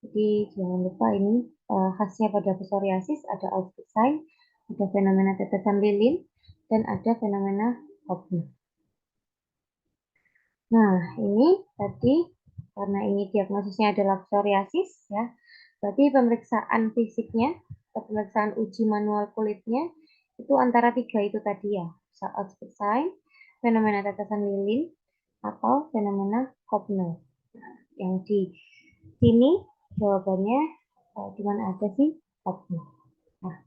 S1: Jadi jangan lupa ini khasnya pada psoriasis ada outfit sign, ada fenomena tetesan lilin, dan ada fenomena Hopner. Nah, ini tadi karena ini diagnosisnya adalah psoriasis ya, berarti pemeriksaan fisiknya atau pemeriksaan uji manual kulitnya itu antara tiga itu tadi ya, outfit sign, fenomena tetesan lilin, atau fenomena Hopner. Nah, yang di sini jawabannya di mana aja sih? Hopner. Nah,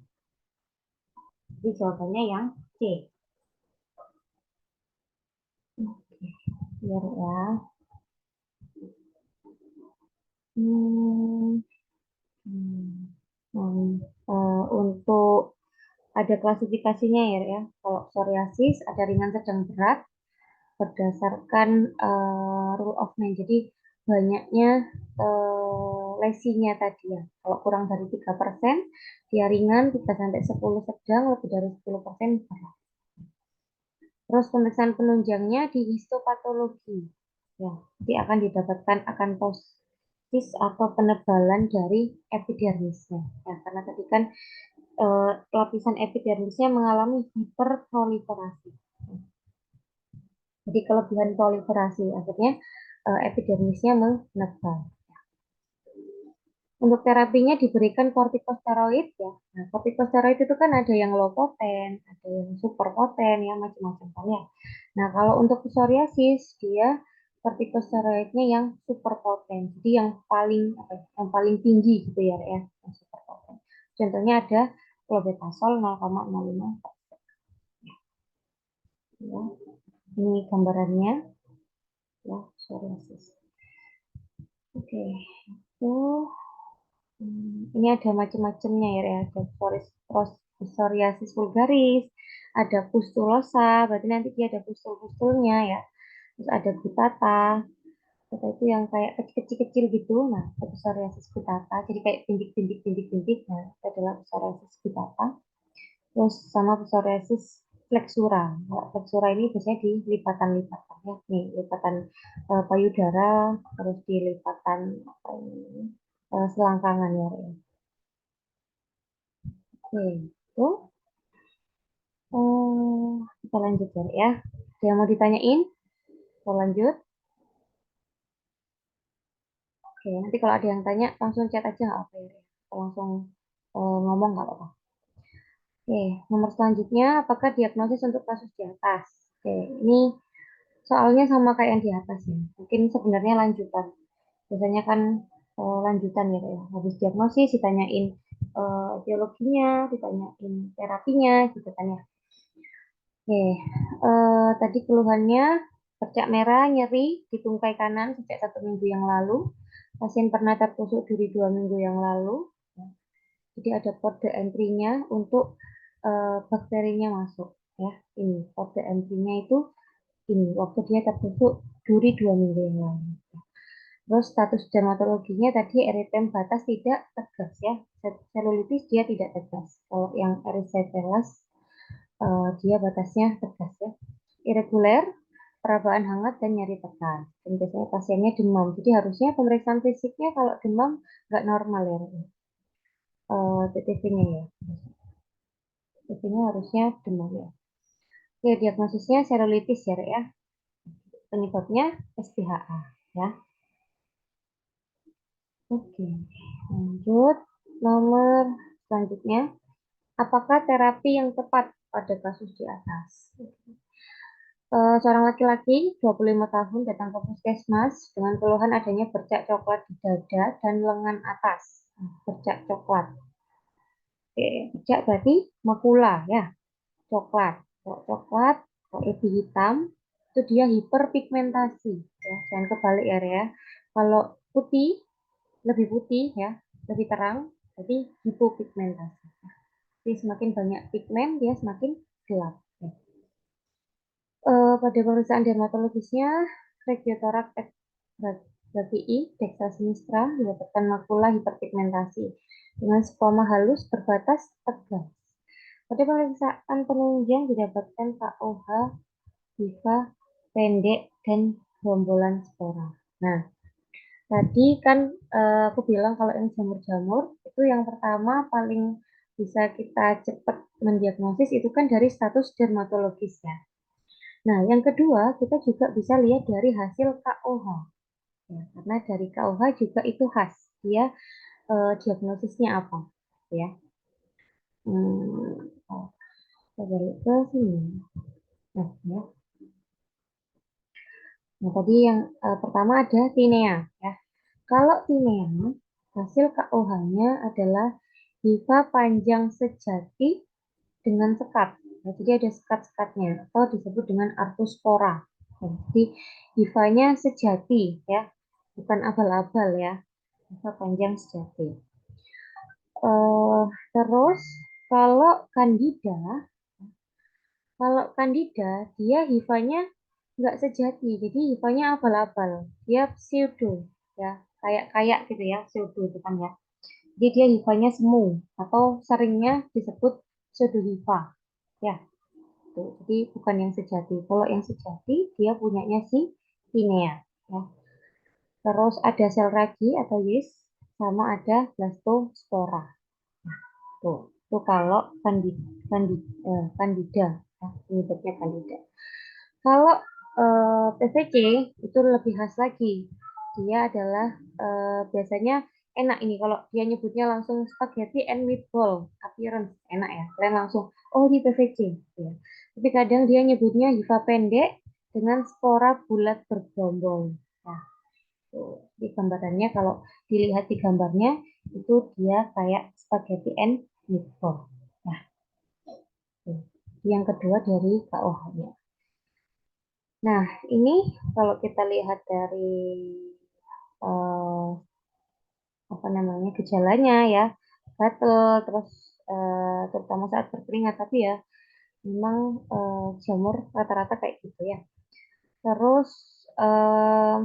S1: jadi jawabannya yang C. Oke, biar ya. Hmm, hmm. Nah, untuk ada klasifikasinya ya. Kalau psoriasis ada ringan, sedang, berat berdasarkan rule of nine. Jadi banyaknya lesinya tadi ya. Kalau kurang dari 3%, dia ringan, 3 sampai 10 sedang, lebih dari 10% berat. Terus pemeriksaan penunjangnya di histopatologi. Ya, jadi akan didapatkan akantosis atau penebalan dari epidermisnya. Ya, karena tadi kan lapisan epidermisnya mengalami hiperproliferasi. Jadi kelebihan proliferasi, akhirnya epidermisnya menebal. Untuk terapinya diberikan kortikosteroid ya. Nah, kortikosteroid itu kan ada yang low poten, ada yang super poten, ya macam-macam kan ya. Nah, kalau untuk psoriasis dia kortikosteroidnya yang super poten, jadi yang paling apa, ya, yang paling tinggi gitu ya, yang super poten. Contohnya ada clobetasol 0,05. Ya, ini gambarannya ya psoriasis. Oke, itu Ini ada macam-macamnya ya, ada psoriasis vulgaris, ada pustulosa, berarti nanti dia ada pustul-pustulnya ya. Terus ada gutata, gutata itu yang kayak kecil-kecil gitu. Nah, itu psoriasis gutata, jadi kayak bintik-bintik. Nah, itu adalah psoriasis gutata. Terus sama psoriasis flexura. Kalau flexura ini biasanya di lipatan-lipatan ya. Nih, lipatan payudara, terus di lipatan apa ini, selangkangan ya. Oke, itu kita lanjut ya. Ada yang mau ditanyain? Kita lanjut. Oke, nanti kalau ada yang tanya langsung chat aja nggak apa ya. Langsung ngomong nggak apa-apa. Oke, nomor selanjutnya, apakah diagnosis untuk kasus di atas? Oke, ini soalnya sama kayak yang di atas ya. Mungkin sebenarnya lanjutan. Biasanya kan lanjutan ya. Habis diagnosis ditanyain etiologinya, ditanyain terapinya, gitu kan ya. Oke, tadi keluhannya bercak merah, nyeri di tungkai kanan sejak 1 minggu yang lalu. Pasien pernah tertusuk duri 2 minggu yang lalu. Jadi ada kode entry-nya untuk bakterinya masuk. Ya, ini kode entry-nya itu ini waktu dia tertusuk duri 2 minggu yang lalu. Terus status dermatologinya tadi eritem batas tidak tegas ya. Selulitis dia tidak tegas. Kalau yang erysipelas dia batasnya tegas ya. Irreguler, perabaan hangat dan nyeri tekan. Dan biasanya pasiennya demam. Jadi harusnya pemeriksaan fisiknya kalau demam nggak normal ya. TTV-nya ya. TTV-nya harusnya demam ya. Oke, diagnosisnya serulitis ya. Penyebabnya SPHA ya. Oke, lanjut. Nomor selanjutnya, apakah terapi yang tepat pada kasus di atas? Seorang laki-laki 25 tahun datang ke puskesmas dengan keluhan adanya bercak coklat di dada dan lengan atas. Bercak coklat. Oke, bercak berarti makula ya, coklat. Kalau coklat, kalau lebih hitam, itu dia hiperpigmentasi. Ya, jangan kebalik ya. Kalau putih, lebih putih ya, lebih terang, jadi hipopigmentasi. Jadi semakin banyak pigmen, dia semakin gelap. Ya. Pada pemeriksaan dermatologisnya, Regiotorax Brachii Dexa sinistra mendapatkan makula hiperpigmentasi dengan skoma halus berbatas tegas. Pada pemeriksaan penunjang didapatkan KOH, hifa pendek, dan rombolan spora. Nah, tadi kan aku bilang kalau yang jamur-jamur itu yang pertama paling bisa kita cepat mendiagnosis itu kan dari status dermatologis ya. Nah, yang kedua, kita juga bisa lihat dari hasil KOH. Ya, karena dari KOH juga itu khas. Dia diagnosisnya apa. Ya. Oh, kita balik ke sini. Nah, ya. Nah, tadi yang pertama ada tinea. Ya. Kalau tinea, hasil KOH-nya adalah hifa panjang sejati dengan sekat. Nah, jadi ada sekat-sekatnya atau disebut dengan artospora. Jadi hifanya sejati ya, bukan abal-abal ya. Hifa panjang sejati. Terus kalau candida, dia hifanya nggak sejati, jadi hifanya abal-abal. Dia pseudo ya, kayak kayak gitu ya, pseudo itu kan ya. Jadi dia hifanya semu atau seringnya disebut pseudo hifa ya. Tuh, jadi bukan yang sejati. Kalau yang sejati dia punyanya si tinea. Ya. Terus ada sel ragi atau yeast, sama ada blastospora. Tuh, tuh kalau candida, ya, penyebabnya candida. Kalau PVC itu lebih khas lagi. Dia adalah biasanya enak ini kalau dia nyebutnya langsung spaghetti and meatball appearance enak ya. Kalian langsung oh ini PVC. Ya. Tapi kadang dia nyebutnya hifa pendek dengan spora bulat bergelombang. Nah, tuh, di gambarannya kalau dilihat di gambarnya itu dia kayak spaghetti and meatball. Nah, tuh. Yang kedua dari KOH-nya. Nah, ini kalau kita lihat dari eh, apa namanya gejalanya ya, gatel, terus terutama saat berkeringat. Tapi ya memang jamur rata-rata kayak gitu ya. Terus eh,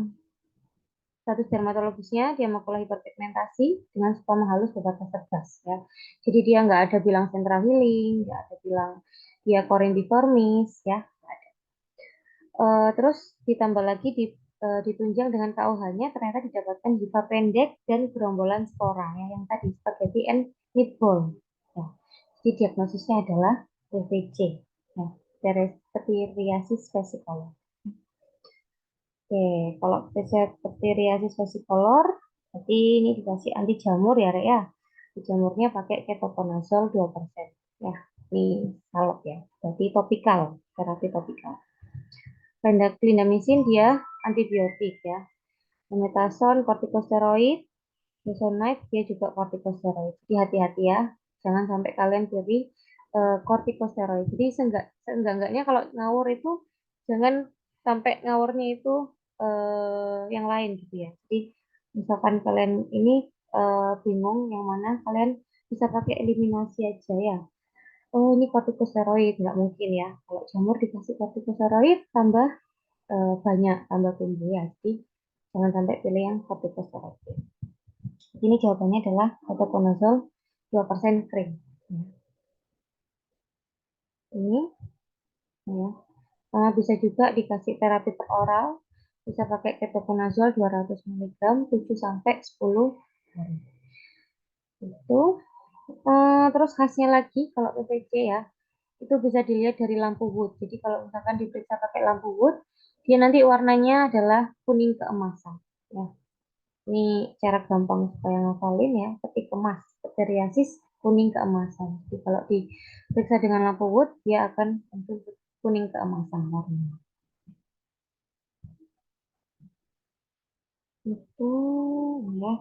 S1: status dermatologisnya dia makulah hiperpigmentasi dengan squama halus berbatas tegas ya. Jadi dia nggak ada bilang central healing, nggak ada bilang dia coryndiformis ya. Terus ditambah lagi ditunjang dengan KUH-nya ternyata didapatkan hifa pendek dan gerombolan spora ya, yang tadi spaghetti and meatball. Ya. Jadi diagnosisnya adalah PVC, ya, Pityriasis versicolor. Oke, kalau Pityriasis versicolor, berarti ini dikasih anti jamur ya, Rek ya. Di jamurnya pakai ketoconazole 2%. Ya, ini salep ya. Berarti topikal, terapi topikal. Clindamycin dia antibiotik ya. Omeprazole kortikosteroid, Nisonide dia juga kortikosteroid. Jadi hati-hati ya, jangan sampai kalian pilih kortikosteroid. Jadi seenggak-enggaknya kalau ngawur itu jangan sampai ngawurnya itu yang lain gitu ya. Jadi misalkan kalian ini bingung yang mana, kalian bisa pakai eliminasi aja ya. Oh ini kortikosteroid, nggak mungkin ya. Kalau jamur dikasih kortikosteroid tambah banyak tambah tumbuh ya. Jadi jangan sampai pilih yang kortikosteroid. Ini jawabannya adalah ketoconazole 2% kering. Ya. Ini ya. Bisa juga dikasih terapi per oral, bisa pakai ketoconazole 200 mg 7 sampai 10 hari. Itu terus khasnya lagi kalau PVC ya, itu bisa dilihat dari lampu Wood. Jadi kalau misalkan diperiksa pakai lampu Wood, dia nanti warnanya adalah kuning keemasan. Ya. Ini cara gampang supaya ngafalin ya, ketik emas, psoriasis kuning keemasan. Jadi kalau diperiksa dengan lampu Wood, dia akan muncul kuning keemasan warnanya. Itu ya,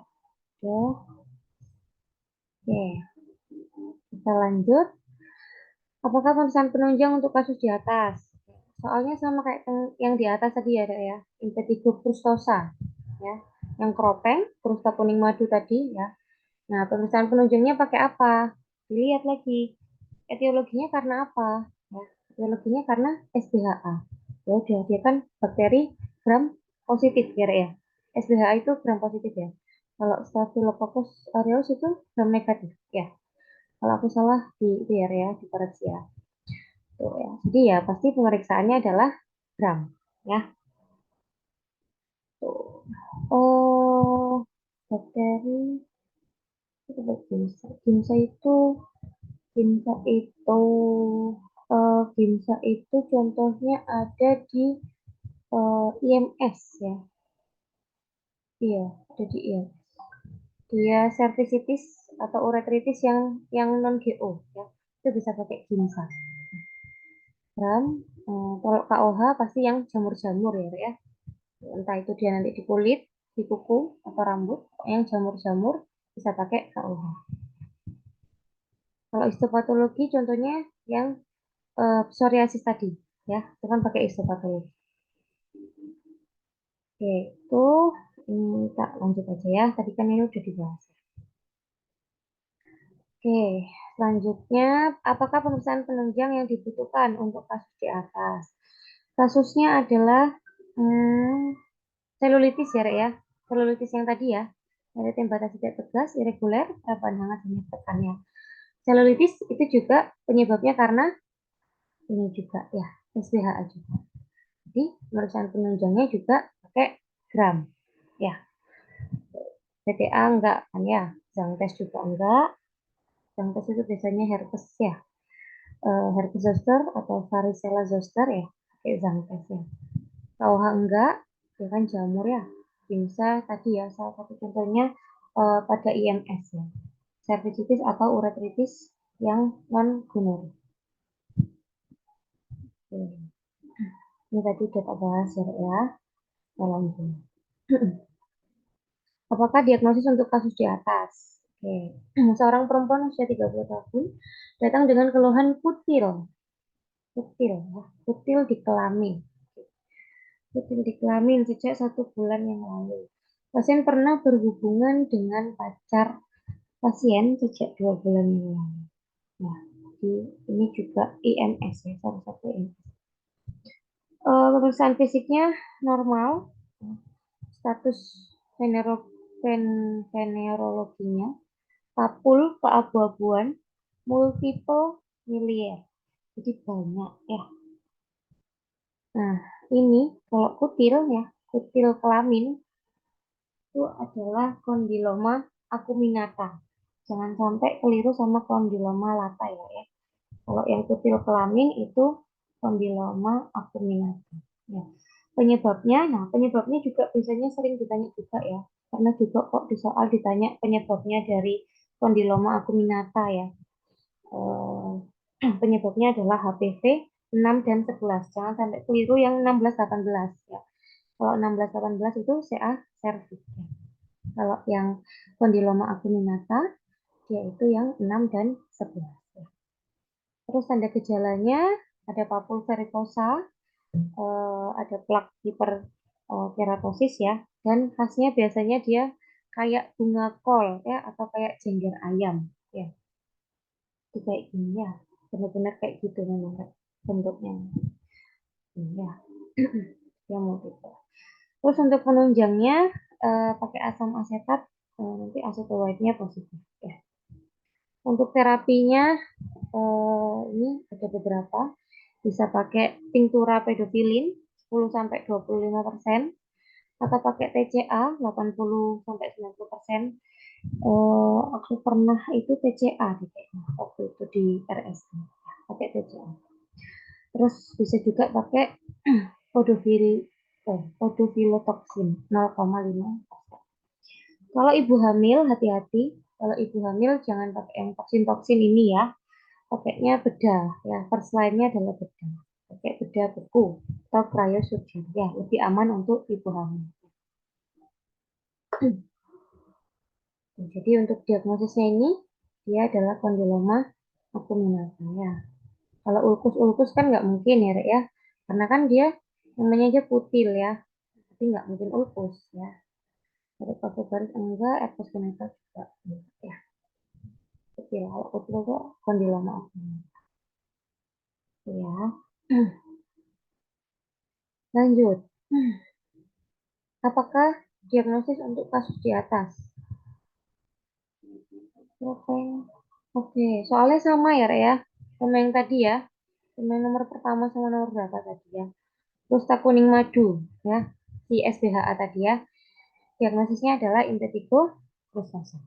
S1: udah. Oke, kita lanjut. Apakah pemeriksaan penunjang untuk kasus di atas? Soalnya sama kayak yang di atas tadi ya, Dek, ya. Impetigo frustosa, ya. Yang kropeng, frusta kuning madu tadi ya. Nah, pemeriksaan penunjangnya pakai apa? Dilihat lagi. Etiologinya karena apa? Ya, etiologinya karena SBHA. Ya udah, dia kan bakteri gram positif ya. SBHA itu gram positif ya. Kalau Staphylococcus aureus itu gram negatif ya. Kalau aku salah di itu ya, dikoreksi ya. Tuh ya. Jadi ya pasti pemeriksaannya adalah gram ya. Tuh. Oh, bakteri itu Gimsa itu Gimsa itu Gimsa itu contohnya ada di IMS ya. Iya, ada di IMS. Dia cervicitis atau uretritis yang non GO ya. Itu bisa pakai Gimsa. Dan kalau KOH pasti yang jamur-jamur ya. Entah itu dia nanti di kulit, di kuku atau rambut, yang jamur-jamur bisa pakai KOH. Kalau histopatologi contohnya yang psoriasis tadi ya, itu kan pakai histopatologi. Oke, itu kita lanjut aja ya. Tadi kan ini udah dibahas. Oke, selanjutnya apakah pemeriksaan penunjang yang dibutuhkan untuk kasus di atas? Kasusnya adalah selulitis ya, Rek ya. Selulitis yang tadi ya. Ada tembakan tidak tegas, irreguler, harapan hangat hanya tekannya. Selulitis itu juga penyebabnya karena ini juga ya, SPHA juga. Jadi pemeriksaan penunjangnya juga pakai gram. Ya, PTA enggak kan ya. Jang tes juga enggak. Jang tes itu biasanya herpes ya. Herpes zoster atau varicella zoster ya. Pakai jang tes ya. KOH enggak, ya kan jamur ya. Bisa tadi ya, salah satu contohnya pada IMS ya. Cervicitis atau uretritis yang non gonoria. Ini tadi kita bahas ya. Lanjut. Apakah diagnosis untuk kasus di atas? Oke. Seorang perempuan usia 30 tahun datang dengan keluhan kutil. Kutil, ya. Kutil di kelamin. Kutil di kelamin sejak 1 bulan yang lalu. Pasien pernah berhubungan dengan pacar pasien sejak 2 bulan yang lalu. Nah, ini juga IMS ya, salah satu IMS. Pemeriksaan fisiknya normal, status venerologinya, papul keabu-abuan, multiple miliar. Jadi banyak ya. Nah, ini kalau kutil ya, kutil kelamin itu adalah kondiloma acuminata. Jangan sampai keliru sama kondiloma lata ya. Kalau yang kutil kelamin itu kondiloma acuminata. Ya. Penyebabnya juga biasanya sering ditanya juga ya. Karena juga kok di soal ditanya penyebabnya dari kondiloma acuminata ya. Eh, penyebabnya adalah HPV 6 dan 11. Jangan sampai keliru yang 16-18 ya. Kalau 16-18 itu CA cervix ya. Kalau yang kondiloma acuminata dia itu yang 6 dan 11 ya. Terus tanda gejalanya ada papul varikosa, ada plak hiperkeratosis ya, dan khasnya biasanya dia kayak bunga kol ya atau kayak jengger ayam ya. Itu kayak gini ya, benar-benar kayak gitu memang bentuknya. Iya, ya mau gitu. Terus untuk penunjangnya pakai asam asetat, nanti acetylate-nya positif ya. Untuk terapinya ini ada beberapa. Bisa pakai tinctura pedofilin 10-25% atau pakai TCA 80-90%. Aku pernah itu TCA waktu itu di RSI pakai TCA. Terus bisa juga pakai podofilotoxin 0,5%. Kalau ibu hamil hati-hati. Kalau ibu hamil jangan pakai yang toksin-toksin ini ya. Pakainya bedah ya. First line-nya adalah bedah. Pakai bedah beku atau cryosurgery ya. Lebih aman untuk ibu hamil. Jadi untuk diagnosisnya ini dia adalah kondiloma acuminata ya. Kalau ulkus-ulkus kan nggak mungkin ya, Rek, ya. Karena kan dia namanya aja kutil ya. Tapi nggak mungkin ulkus ya. Dari baris enggak, herpes genital juga enggak, ya. Kutil. Kalau kutil itu kondiloma acuminata. Ya. Lanjut. Apakah diagnosis untuk kasus di atas? Oke. Oke, soalnya sama ya, Rek, ya. Sama yang tadi ya. Sama yang nomor pertama sama nomor berapa tadi ya. Kusta kuning madu ya. Si SBHA tadi ya. Diagnosisnya adalah impetigo frustasa.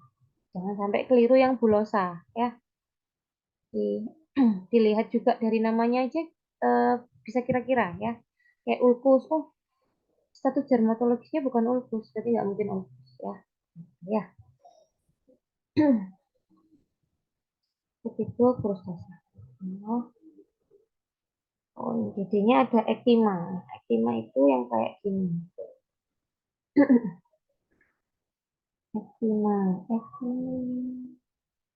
S1: Jangan sampai keliru yang bulosa ya. Di, dilihat juga dari namanya aja bisa kira-kira ya. Kayak ulkus, oh status dermatologisnya bukan ulkus, jadi nggak mungkin ulkus ya. Ya, impetigo frustasa. Oh, oh jadinya ada ektima. Ektima itu yang kayak gini. Ektima, ektima.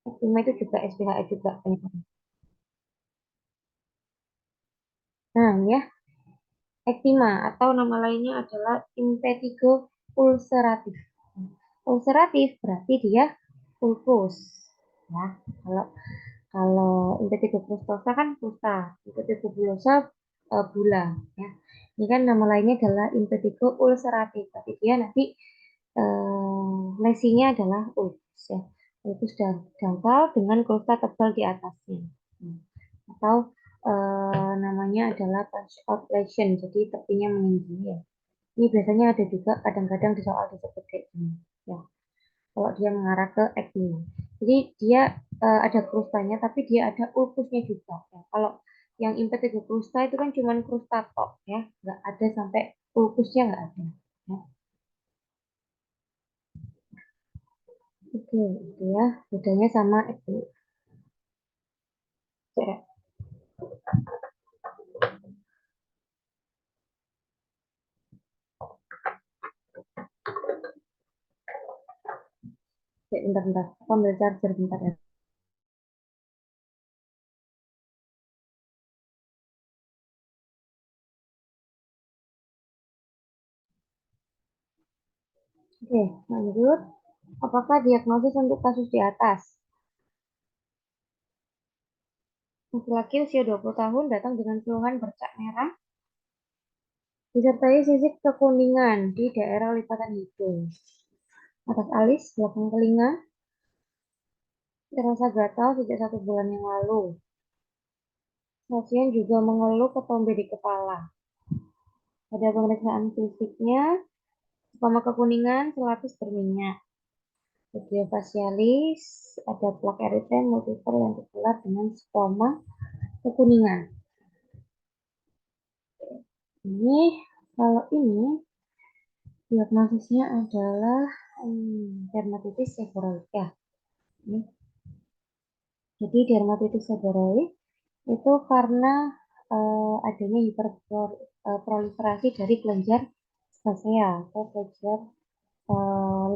S1: Ektima itu juga SPHA juga. Nah, ya, ektima atau nama lainnya adalah impetigo ulceratif. Ulceratif berarti dia ulkus. Ya, kalau kalau impetigo frustosa kan frusta, impetigo bulosa bula. Ya, ini kan nama lainnya adalah impetigo ulceratif. Tapi dia nanti lesinya adalah ulkus ya. Ulkus dangkal dengan krusta tebal di atasnya. Hmm. Atau namanya adalah punch out lesion, jadi tepinya meninggi ya. Ini biasanya ada juga kadang-kadang di soal disebut kayak gini ya. Kalau dia mengarah ke ektima. Jadi dia ada krustanya tapi dia ada ulkusnya juga ya. Kalau yang impetigo krusta itu kan cuma krusta tok ya, nggak ada sampai ulkusnya nggak ada. Ya. Oke, itu ya. Bedanya sama ektima. Oke, bentar-bentar. Aku ambil charger bentar ya. Oke, lanjut. Apakah diagnosis untuk kasus di atas? Laki-laki usia 20 tahun datang dengan keluhan bercak merah, disertai sisik kekuningan di daerah lipatan hidung, atas alis, belakang telinga, terasa gatal sejak 1 bulan yang lalu. Pasien juga mengeluh ketombe di kepala. Pada pemeriksaan fisiknya, sperma kekuningan selapis berminyak. Video fasialis, ada plak eritem multiple yang tertular dengan sperma kekuningan. Ini, kalau ini, diagnosisnya adalah dermatitis seborrheic ya. Ini. Jadi dermatitis seborrheic itu karena adanya hiperproliferasi dari kelenjar sebasea atau kelenjar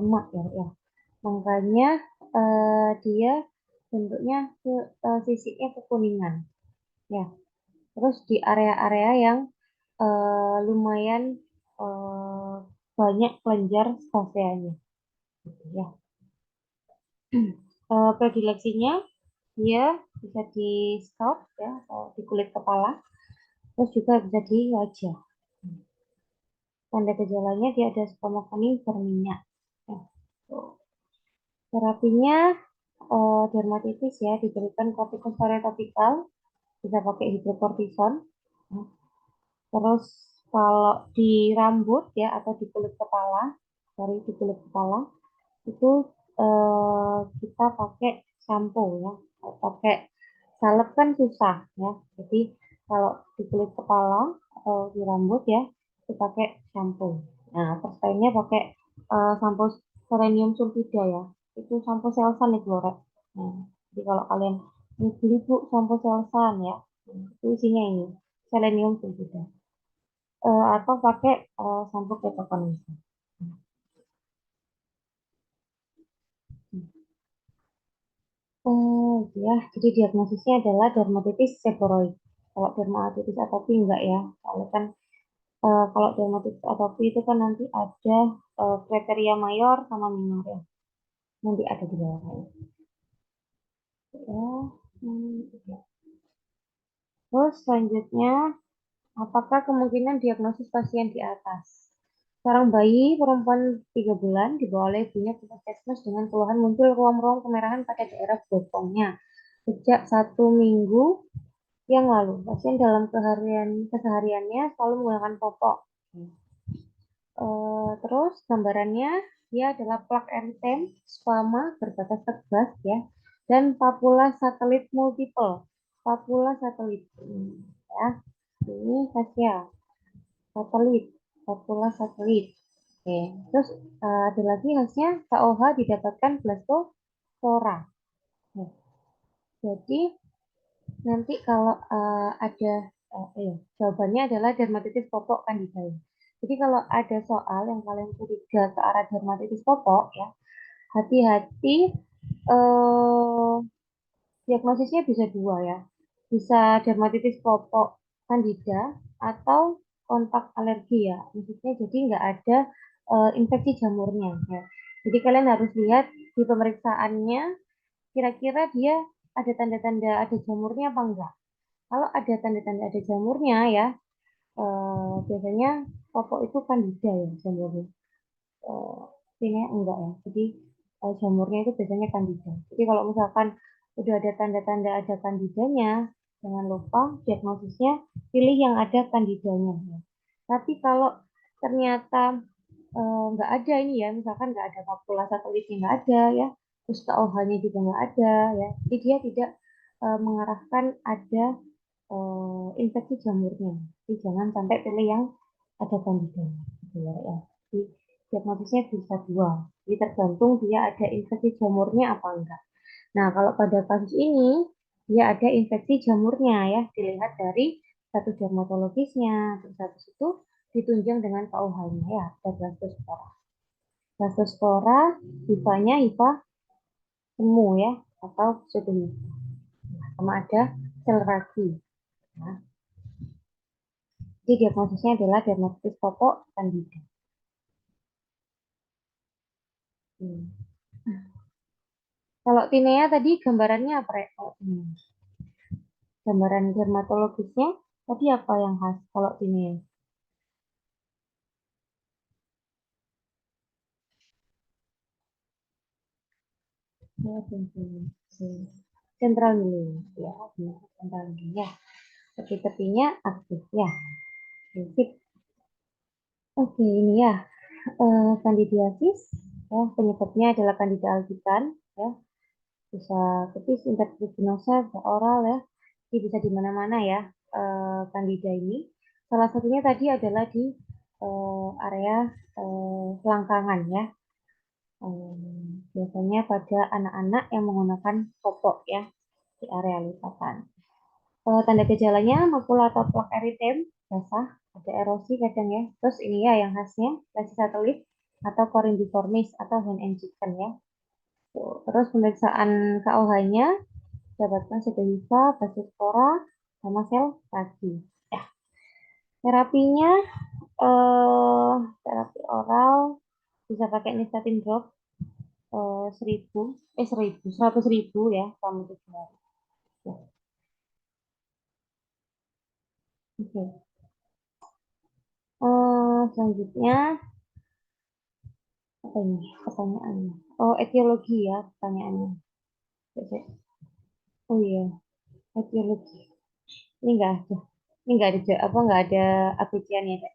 S1: lemak ya. Makanya dia bentuknya sisiknya kekuningan ya. Terus di area-area yang lumayan eh, banyak kelenjar sebaseanya gitu ya. Predileksinya dia bisa di scalp ya atau di kulit kepala, terus juga bisa di wajah. Tanda gejalanya dia ada sperma kuning berminyak. Nah, tuh. Terapinya dermatitis ya diberikan kortikosteroid topikal, bisa pakai hidrokortison. Nah, terus kalau di rambut ya atau di kulit kepala, sorry di kulit kepala itu kita pakai sampo ya, pakai salep kan susah ya. Jadi kalau di kulit kepala atau di rambut ya, kita pakai sampo. Nah, terus lainnya pakai sampo selenium sulfida ya. Itu sampo Selsun itu loh, Rek. Nah, jadi kalau kalian ini beli bu sampo Selsun ya, itu isinya ini selenium sulfida. Atau pakai sampo ketokonazol. Oh ya, jadi diagnosisnya adalah dermatitis seborrheic. Kalau dermatitis atopi enggak ya, soalnya kan kalau dermatitis atopi itu kan nanti ada kriteria mayor sama minor ya. Nanti ada di bawahnya. Ya, oke. Terus selanjutnya, apakah kemungkinan diagnosis pasien di atas? Seorang bayi perempuan 3 bulan dibawa oleh ibunya ke puskesmas dengan keluhan muncul ruam-ruam kemerahan pada daerah bokongnya sejak 1 minggu yang lalu. Pasien dalam kesehariannya selalu menggunakan popok. Terus gambarannya dia adalah plak eritem, squama berbatas tegas ya, dan papula satelit multiple. Papula satelit. Ya, ini facial satelit, papula satelit. Oke, terus ada lagi hasilnya KOH didapatkan blastopora. Nah, jadi nanti kalau ada jawabannya adalah dermatitis popok candida. Jadi kalau ada soal yang kalian curiga ke arah dermatitis popok ya, hati-hati eh, diagnosisnya bisa dua ya. Bisa dermatitis popok candida atau kontak alergi ya. Maksudnya jadi nggak ada infeksi jamurnya ya. Jadi kalian harus lihat di pemeriksaannya kira-kira dia ada tanda-tanda ada jamurnya apa enggak. Kalau ada tanda-tanda ada jamurnya ya, biasanya popok itu kandida ya jamurnya. Eh, ini enggak ya. Jadi jamurnya itu biasanya kandida. Jadi kalau misalkan udah ada tanda-tanda ada kandidanya, jangan lupa diagnosisnya pilih yang ada kandidanya. Ya. Tapi kalau ternyata nggak ada ini ya, misalkan nggak ada papula satelitnya nggak ada ya, terus KOH-nya juga nggak ada ya, jadi dia tidak mengarahkan ada infeksi jamurnya. Jadi jangan sampai pilih yang ada kandida gitu ya. Jadi diagnosisnya bisa dua. Jadi tergantung dia ada infeksi jamurnya apa enggak. Nah, kalau pada kasus ini dia ada infeksi jamurnya ya, dilihat dari status dermatologisnya. Terus habis itu ditunjang dengan KUH-nya ya, ada blastospora. Blastospora hifanya hifa semu ya, atau pseudohifa. Sama ada sel ragi. Nah, jadi diagnosisnya adalah dermatitis popok candida. Hmm. Kalau tinea tadi gambarannya apa ya? Kalau tinea? Gambaran dermatologisnya tadi apa yang khas kalau tinea? Oh, Central healing. Ya, benar. Central healing ya. Tepi-tepinya aktif ya. Sip. Oke, ini ya. Kandidiasis. Ya, penyebabnya adalah Candida albicans. Ya, bisa tipis, intravenosa, bisa oral ya. Jadi bisa di mana-mana ya. Candida ini. Salah satunya tadi adalah di area selangkangan ya. Biasanya pada anak-anak yang menggunakan popok ya di area lipatan. Tanda gejalanya makula atau plak eritem basah, ada erosi kadang ya. Terus ini ya yang khasnya lesi satelit atau korindiformis atau hand and chicken ya. Tuh. Terus pemeriksaan KOH-nya dapatkan sedohifa, basispora, sama sel tadi. Ya. Terapinya terapi oral bisa pakai nystatin drop 100.000 ya selama 7 hari. Ya. Oke. Selanjutnya apa ini pertanyaannya? Oh, etiologi ya pertanyaannya. Oh iya, etiologi. Ini enggak ada. Ini enggak ada apa enggak ada abjadnya, Kak.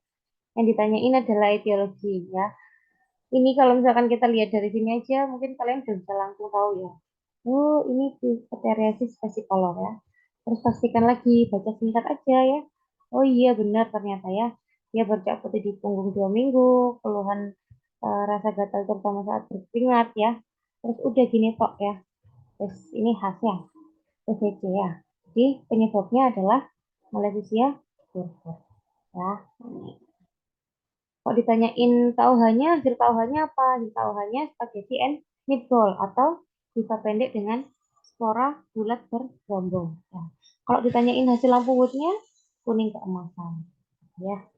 S1: Yang ditanyain adalah etiologi ya. Ini kalau misalkan kita lihat dari sini aja, mungkin kalian sudah bisa langsung tahu ya. Oh, ini pityriasis versicolor ya. Terus pastikan lagi, baca singkat aja ya. Oh iya, benar ternyata ya. Dia bercak putih di punggung 2 minggu, keluhan rasa gatal terutama saat berkeringat ya. Terus udah gini kok ya. Terus ini khasnya, PCC ya. Jadi penyebabnya adalah Malefisia furfur ya. Kalau ditanyain KUH-nya, hasil KUH-nya apa? Hasil KUH-nya spaghetti and meatball atau bisa pendek dengan spora bulat bergerombol. Ya. Kalau ditanyain hasil lampu woodnya, kuning keemasan. Ya.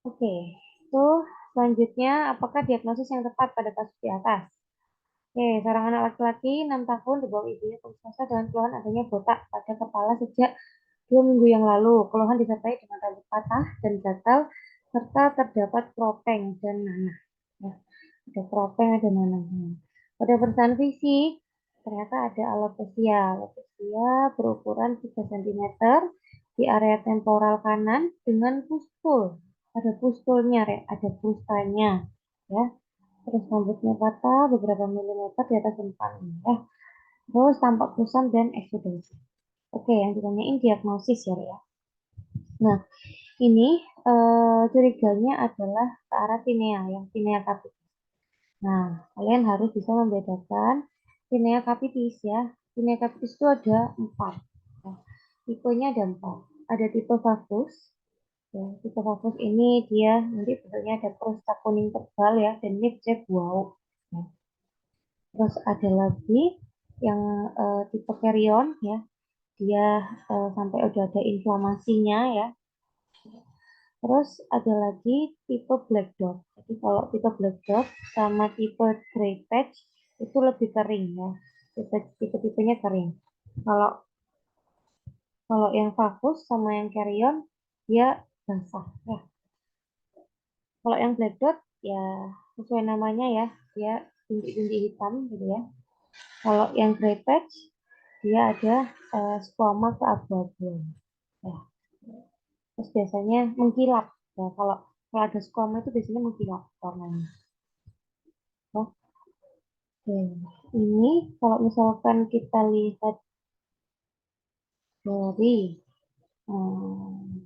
S1: Oke, itu selanjutnya apakah diagnosis yang tepat pada kasus di atas? Oke, seorang anak laki-laki 6 tahun dibawa ibunya ke puskesmas dengan keluhan adanya botak pada kepala sejak 2 minggu yang lalu. Keluhan disertai dengan rambut patah dan gatal serta terdapat kropeng dan nanah. Ya, ada kropeng, ada nanahnya. Pada pemeriksaan fisik, ternyata ada alopecia. Alopecia berukuran 3 cm di area temporal kanan dengan pustul. Ada pustulnya, ada pustanya. Ya, terus rambutnya patah beberapa milimeter di atas empatnya. Ya. Terus tampak kusam dan eksudasi. Oke, yang ditanyain diagnosis ya. Nah, ini curiganya adalah ke arah tinea, yang tinea capitis. Nah, kalian harus bisa membedakan tinea capitis ya. Tinea capitis itu ada 4. Ya. Tipenya ada 4. Ada tipe Favus. Ya, tipe Favus ini dia nanti bentuknya ada krusta kuning tebal ya, dan ini bisa buau. Ya. Terus ada lagi yang tipe Carrion ya. Dia sampai udah ada inflamasinya ya. Terus ada lagi tipe black dot. Jadi kalau tipe black dot sama tipe gray patch itu lebih kering ya. Tipe-tipenya kering. Kalau kalau yang Favus sama yang Carrion dia basah ya. Kalau yang black dot ya sesuai namanya ya, dia bintik-bintik hitam gitu ya. Kalau yang gray patch dia ada squama keabu-abuan. Ya. Terus biasanya mengkilap. Ya, kalau ada squamnya itu biasanya mengkilap warnanya. Oh, oke. Ini kalau misalkan kita lihat dari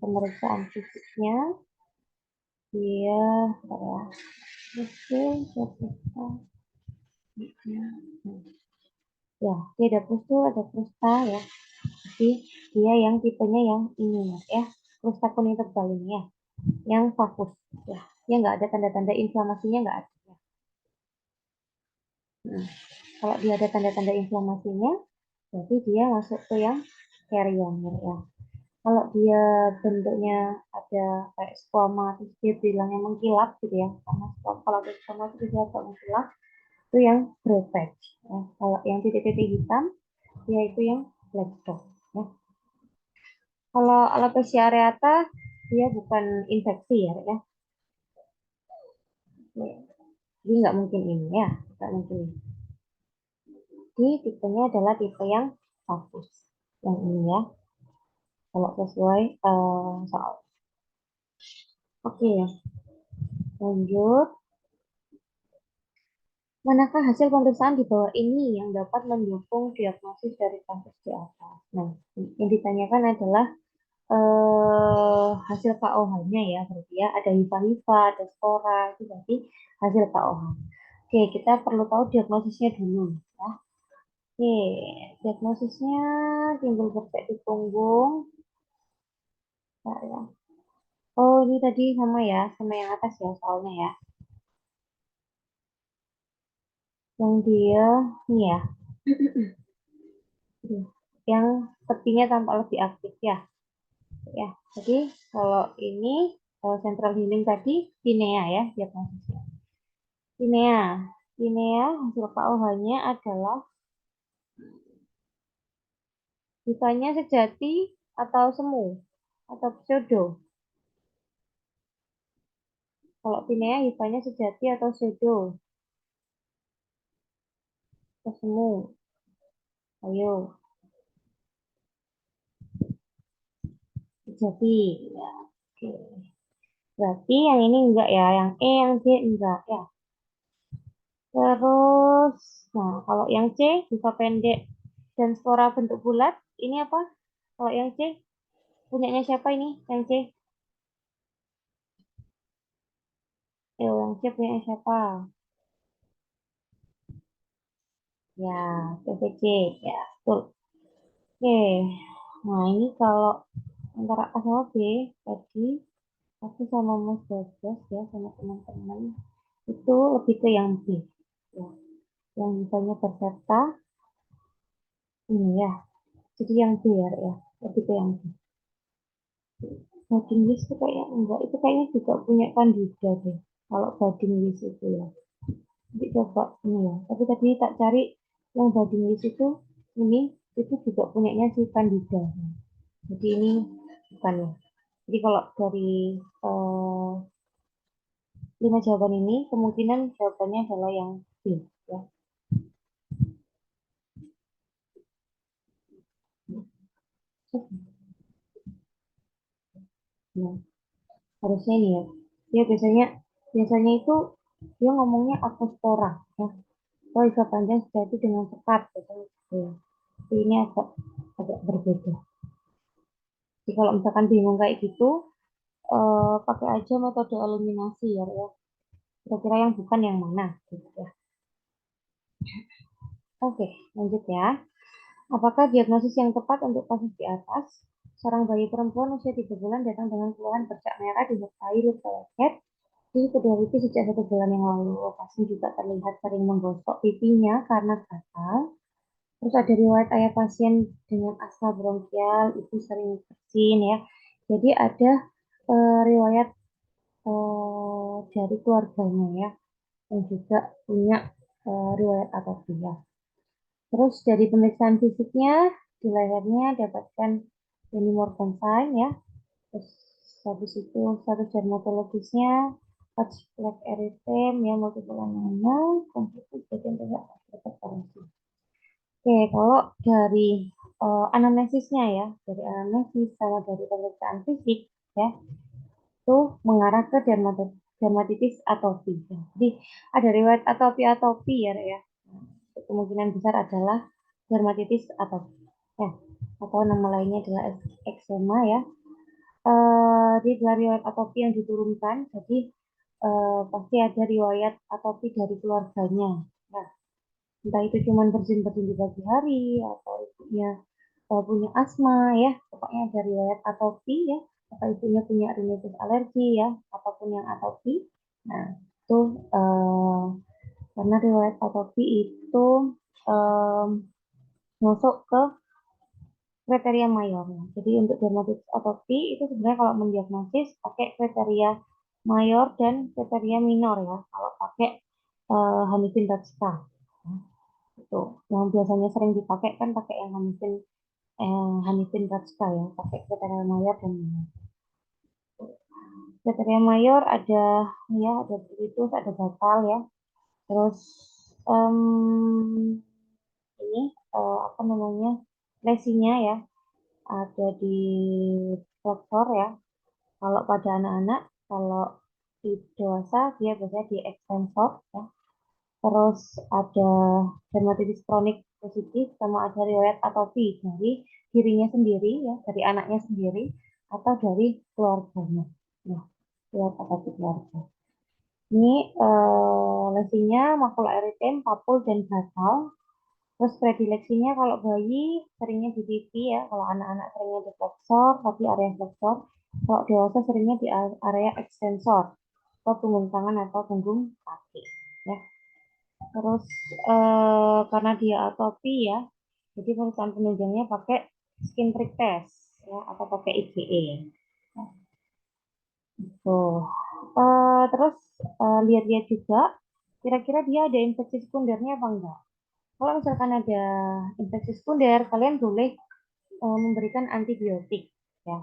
S1: pemeriksaan fisiknya, dia ya, dia ada pustul, ada krusta ya. Jadi dia yang tipenya yang ini ya, krusta kuning tebal ini ya, yang fokus ya. Dia nggak ada tanda-tanda inflamasinya nggak ada. Ya. Nah, kalau dia ada tanda-tanda inflamasinya, berarti dia masuk ke yang carrier ya. Kalau dia bentuknya ada kayak squama, terus dia bilangnya mengkilap gitu ya, karena kalau ada squama itu dia agak mengkilap, itu yang grey patch. Ya. Kalau yang titik-titik hitam, dia itu yang black spot. Ya. Kalau alopecia areata, dia bukan infeksi ya, ya. Jadi nggak mungkin ini ya, nggak mungkin ini. Jadi tipenya adalah tipe yang fokus. Yang ini ya, kalau sesuai soal. Oke ya, lanjut. Manakah hasil pemeriksaan di bawah ini yang dapat mendukung diagnosis dari kasus di atas? Nah, yang ditanyakan adalah hasil KOH-nya ya, berarti ya ada hifa-hifa, ada spora, itu berarti hasil KOH. Oke, kita perlu tahu diagnosisnya dulu ya. Oke, diagnosisnya timbul bercak di punggung. Bentar ya. Oh, ini tadi sama ya, sama yang atas ya soalnya ya. Yang dia ini ya, yang tepinya tampak lebih aktif ya. Ya, jadi kalau ini central healing tadi tinea ya diagnosisnya. Tinea, tinea hasil KOH-nya adalah hifanya sejati atau semu atau pseudo. Kalau tinea hifanya sejati atau pseudo atau semu. Ayo, sejati. Ya, oke. Berarti yang ini enggak ya, yang E, yang D enggak ya. Terus, nah kalau yang C, hifa pendek dan spora bentuk bulat, ini apa? Kalau yang C, punyanya siapa ini? Yang C? Yang C punyanya siapa? Ya, PVC. Ya, betul. Oke. Nah, ini kalau antara A sama B, tadi aku sama Mas Bagas ya, sama teman-teman, itu lebih ke yang B. Ya, yang misalnya berserta, ini ya. Jadi yang B ya, lebih ke yang B. Bading Wis itu kayak enggak, itu kayaknya juga punya Candida deh. Kalau Bading Wis itu ya. Nanti coba ini ya. Tapi tadi tak cari yang Bading Wis ini itu juga punyanya si Candida. Jadi ini bukan ya. Jadi kalau dari eh, 5 jawaban ini kemungkinan jawabannya adalah yang B ya. Nah, harusnya ini ya. Dia biasanya biasanya itu dia ngomongnya apospora ya. Oh, ikat panjang sejati dengan sekat biasanya gitu ya. Tapi ini agak agak berbeda. Jadi kalau misalkan bingung kayak gitu, pakai aja metode eliminasi ya, ya. Kira-kira yang bukan yang mana gitu ya. Oke, lanjut ya. Apakah diagnosis yang tepat untuk kasus di atas? Seorang bayi perempuan usia 3 bulan datang dengan keluhan bercak merah disertai luka lecet di kedua pipi sejak 1 bulan yang lalu. Pasien juga terlihat sering menggosok pipinya karena gatal. Terus ada riwayat ayah pasien dengan asma bronkial, itu sering bersin ya. Jadi ada riwayat dari keluarganya ya, yang juga punya riwayat atopia. Ya. Terus dari pemeriksaan fisiknya di lehernya dapatkan Jenny Morgan sign ya. Terus habis itu status dermatologisnya patch plaque erythema ya, multiple myeloma, konflik bagian tidak terkonsumsi. Oke, kalau dari anamnesisnya ya, dari anamnesis sama dari pemeriksaan fisik ya, itu mengarah ke dermatitis atopi. Ya. Jadi ada riwayat atopi ya, ya. Nah, kemungkinan besar adalah dermatitis atopi. Ya, atau nama lainnya adalah eksema ya. Jadi adalah riwayat atopi yang diturunkan, jadi pasti ada riwayat atopi dari keluarganya. Nah, entah itu cuma bersin-bersin di pagi hari atau ibunya punya asma ya, pokoknya ada riwayat atopi ya, atau ibunya punya rhinitis alergi ya, apapun yang atopi. Nah, itu karena riwayat atopi itu masuk ke kriteria mayor. Jadi untuk diagnosis otopsi itu sebenarnya kalau mendiagnosis pakai kriteria mayor dan kriteria minor ya. Kalau pakai Hanifin Ratska. Itu yang biasanya sering dipakai kan pakai yang Hanifin Ratska ya, pakai kriteria mayor dan minor. Kriteria mayor ada ya, ada brutus, ada batal ya. Terus ini apa namanya, lesinya ya, ada di flexor ya. Kalau pada anak-anak, kalau di dewasa dia biasanya di extensor ya. Terus ada dermatitis kronik positif, sama ada riwayat atopi dari dirinya sendiri ya, dari anaknya sendiri atau dari keluarganya. Ya, riwayat atopi keluarga. Ini lesinya makula eritem, papul, dan basal. Terus predileksinya kalau bayi seringnya di pipi ya, kalau anak-anak seringnya di flexor, tapi area flexor. Kalau dewasa seringnya di area extensor atau punggung tangan atau punggung kaki ya. Terus karena dia atopi ya, jadi pemeriksaan penunjangnya pakai skin prick test ya, atau pakai IgE. Tuh. Terus lihat-lihat juga kira-kira dia ada infeksi sekundernya apa enggak. Kalau misalkan ada infeksi sekunder, kalian boleh memberikan antibiotik ya.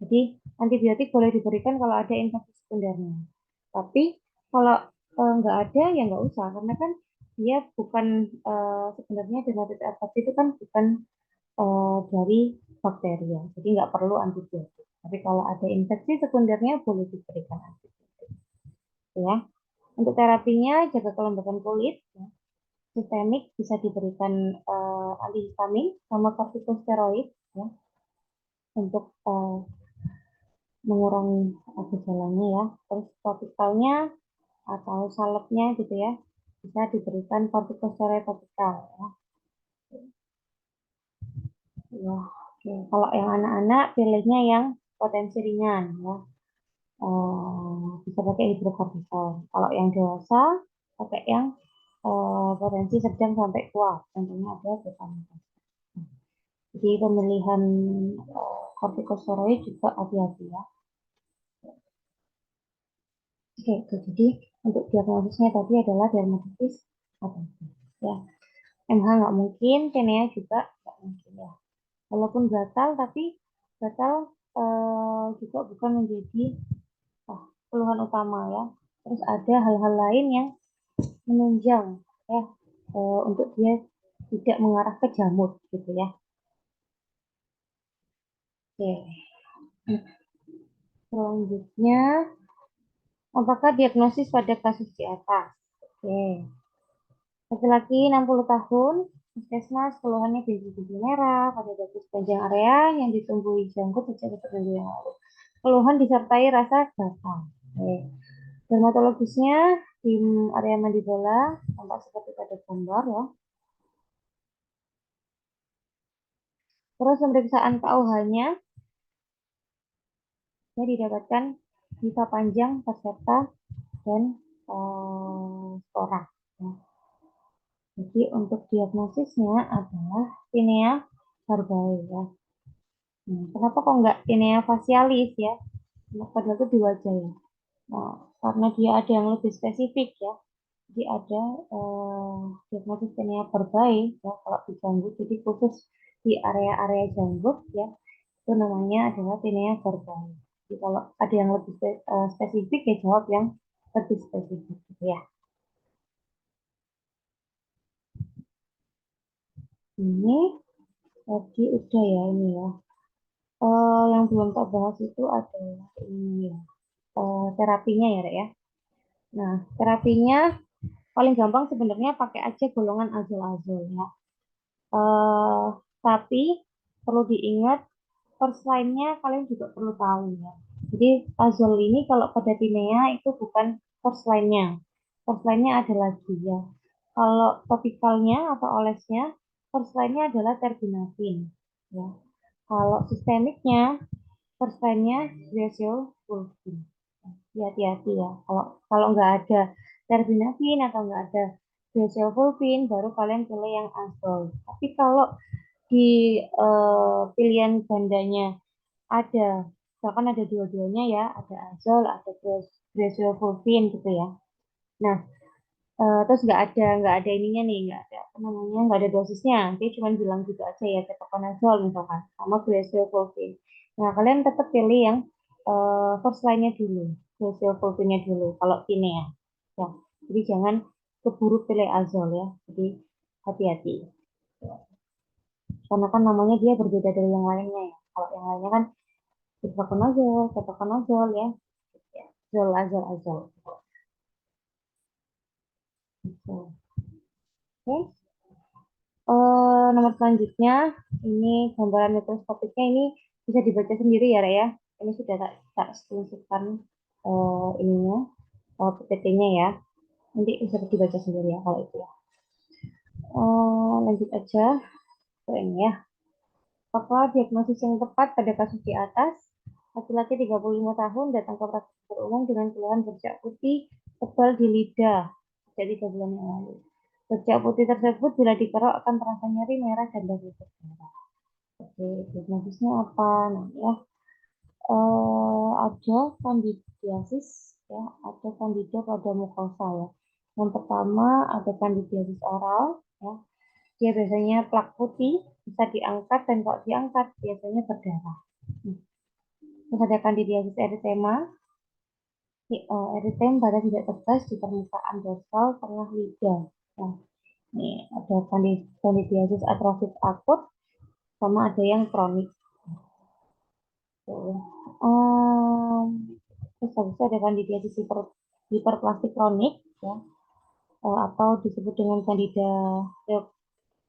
S1: Jadi antibiotik boleh diberikan kalau ada infeksi sekundernya. Tapi kalau nggak ada ya nggak usah, karena kan dia bukan sebenarnya dermatitis atopi itu kan bukan dari bakteri ya, jadi nggak perlu antibiotik. Tapi kalau ada infeksi sekundernya boleh diberikan antibiotik ya. Untuk terapinya jaga kelembapan kulit ya. Sistemik bisa diberikan antihistamin sama kortikosteroid ya, untuk mengurangi gejalanya ya. Terus topikalnya atau salepnya gitu ya, bisa diberikan kortikosteroid topikal ya. Ya, oke. Kalau yang anak-anak pilihnya yang potensi ringan ya. Bisa pakai hidrokortison. Kalau yang dewasa pakai yang potensi sedang sampai kuat. Tentunya ada betamethasone. Jadi pemilihan kortikosteroid juga hati-hati ya. Oke, itu jadi untuk diagnosisnya tadi adalah dermatitis atopi. Ya, MH nggak mungkin, tinea juga nggak mungkin ya. Walaupun gatal, tapi gatal juga bukan menjadi keluhan utama ya. Terus ada hal-hal lain yang menunjang ya, untuk dia tidak mengarah ke jamur gitu ya. Oke, selanjutnya apakah diagnosis pada kasus di atas? Oke, laki-laki 60 tahun, puskesmas, keluhannya biji-biji merah pada dada sepanjang area yang ditumbuhi janggut sejak beberapa minggu yang lalu. Keluhan disertai rasa gatal. Oke. Dermatologisnya di area mandibola, tampak seperti pada gambar ya. Terus pemeriksaan KUH-nya ya didapatkan bisa panjang, peserta, dan skora. Ya. Jadi untuk diagnosisnya adalah tinea barbae ya. Kenapa kok nggak tinea facialis ya? Padahal itu di wajah ya. Nah, karena dia ada yang lebih spesifik ya. Jadi ada diagnosis tinea barbae ya kalau di janggut. Jadi khusus di area-area janggut ya, itu namanya adalah tinea barbae. Jadi kalau ada yang lebih spesifik ya jawab yang lebih spesifik gitu ya. Ini tadi udah ya ini ya. Yang belum tak bahas itu adalah ini ya, terapinya ya, Rek ya. Nah, terapinya paling gampang sebenarnya pakai aja golongan azol-azol ya. Eh, tapi perlu diingat first line-nya kalian juga perlu tahu ya. Jadi azol ini kalau pada tinea itu bukan first line-nya. First line-nya ada lagi ya. Kalau topikalnya atau olesnya, first line-nya adalah terbinafin. Ya. Kalau sistemiknya, first line-nya Fulvin. Ya, hati-hati ya. Kalau kalau nggak ada terbinafin atau nggak ada Fulvin, baru kalian pilih yang azol. Tapi kalau di pilihan gandanya ada, misalkan ada dua-duanya ya, ada azol, ada graziolfulvin gitu ya. Nah, terus nggak ada ininya nih, nggak ada apa namanya, nggak ada dosisnya. Dia cuma bilang gitu aja ya, ketoconazole misalkan, sama graziolfulvin. Nah, kalian tetap pilih yang first line-nya dulu, graziolfulvinnya dulu, kalau ini ya. Ya, jadi jangan keburu pilih azol ya. Jadi hati-hati. Karena kan namanya dia berbeda dari yang lainnya ya. Kalau yang lainnya kan ketoconazole ya. Ya, azol, azol, azol. Gitu. Oke. Nomor selanjutnya, ini gambaran mikroskopiknya ini bisa dibaca sendiri ya, Rek ya. Ini sudah tak screenshotkan ininya, PPT-nya ya. Nanti bisa dibaca sendiri ya kalau itu ya. Lanjut aja ke ini ya. Apakah diagnosis yang tepat pada kasus di atas? Laki-laki 35 tahun datang ke praktik umum dengan keluhan bercak putih tebal di lidah sejak 3 bulan yang lalu. Bercak putih tersebut bila dikerok akan terasa nyeri, merah, dan dagu berdarah. Oke, diagnosisnya apa? Nah, ya, ada kandidiasis, ya, ada kandida pada mukosa ya. Yang pertama ada kandidiasis oral, ya. Dia biasanya plak putih, bisa diangkat dan kalau diangkat biasanya berdarah. Terus ada kandidiasis eritema, eritem pada tidak tegas di permukaan dorsal tengah lidah. Nah, ini ada kandidiasis atrofik akut, sama ada yang kronik. Um, Terus habis itu ada kandidiasis hiperplastik kronik ya, atau disebut dengan kandida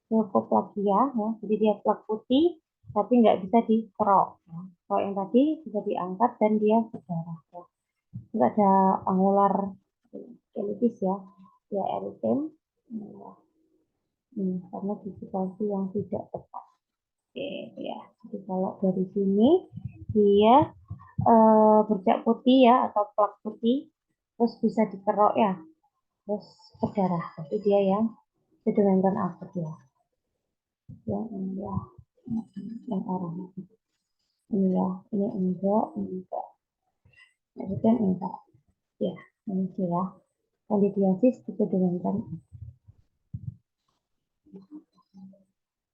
S1: leukoplakia ya. Jadi dia plak putih tapi nggak bisa dikerok. Ya. Kalau yang tadi bisa diangkat dan dia berdarah. Ya. Nggak ada angular elitis ya, ya eritem. Karena digitalsi yang tidak tepat. Oke, ya. Jadi kalau dari sini dia bercak putih ya atau plak putih, terus bisa dikerok ya, terus berdarah. Tapi dia yang sedangkan akut ya, yang orang ini ya, ini enggak, ini kan enggak. Ya, ini sih ya. Kandidiasis disedangkan.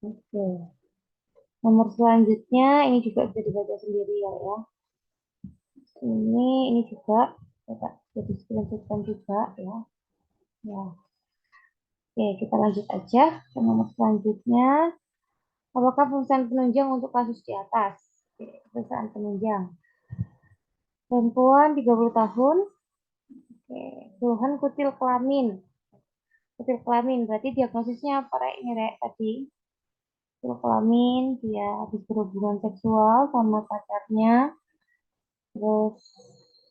S1: Oke. Nomor selanjutnya ini juga bisa dibaca sendiri ya, ya. Ini juga kita jadi screenshotkan juga ya. Ya. Oke, kita lanjut aja ke nomor selanjutnya. Apakah pemeriksaan penunjang untuk kasus di atas? Oke, pemeriksaan penunjang. Perempuan 30 tahun, oke, keluhan kutil kelamin. Kutil kelamin, berarti diagnosisnya apa, Rek? Ini, Rek, tadi. Kutil kelamin, dia habis berhubungan seksual sama pacarnya, terus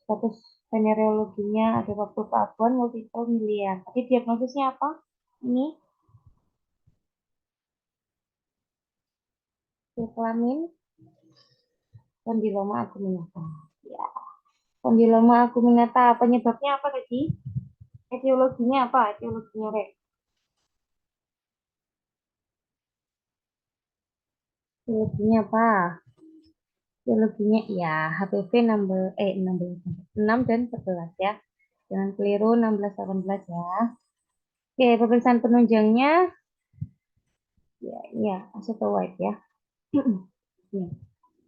S1: status venerologinya ada waktu keabuan multiple miliar. Tapi diagnosisnya apa? Ini, kutil kelamin, kondiloma acuminata. Ya, kondiloma acuminata, penyebabnya apa tadi? Etiologinya apa? Etiologinya, Rek? Etiologinya apa? Etiologinya ya HPV 16 6 dan 11 ya. Jangan keliru 16 18 ya. Oke, pemeriksaan penunjangnya ya acetoacetate ya. Nih,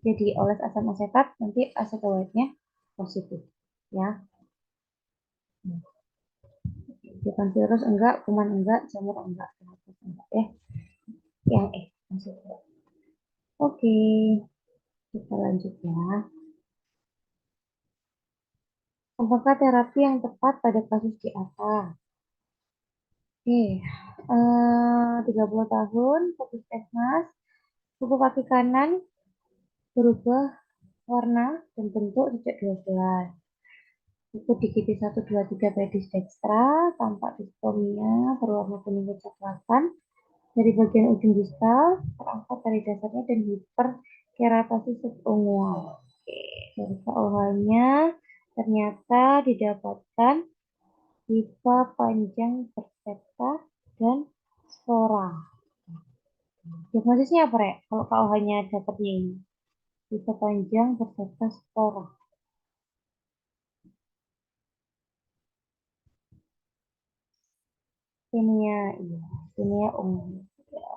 S1: jadi oles asam asetat nanti acetoacetate-nya positif ya. Bukan virus enggak, kuman enggak, jamur enggak, enggak ya. Yang masuk. Oke, kita lanjut ya. Apakah terapi yang tepat pada kasus di atas? Oke, 30 tahun, puskesmas, kuku kaki kanan berubah warna dan bentuk sejak 12. Kuku di gigi 1, 2, 3 pedis dextra, tampak distomia, berwarna kuning kecoklatan, dari bagian ujung distal, terangkat dari dasarnya dan hiperkeratosis subungual. Oke, dari KOH-nya ternyata didapatkan hifa panjang bersepta dan spora. Diagnosisnya apa, Rek? Kalau kau hanya dapatnya ini. Bisa panjang berserta spora. Tinea, iya. Tinea ungu. Ya.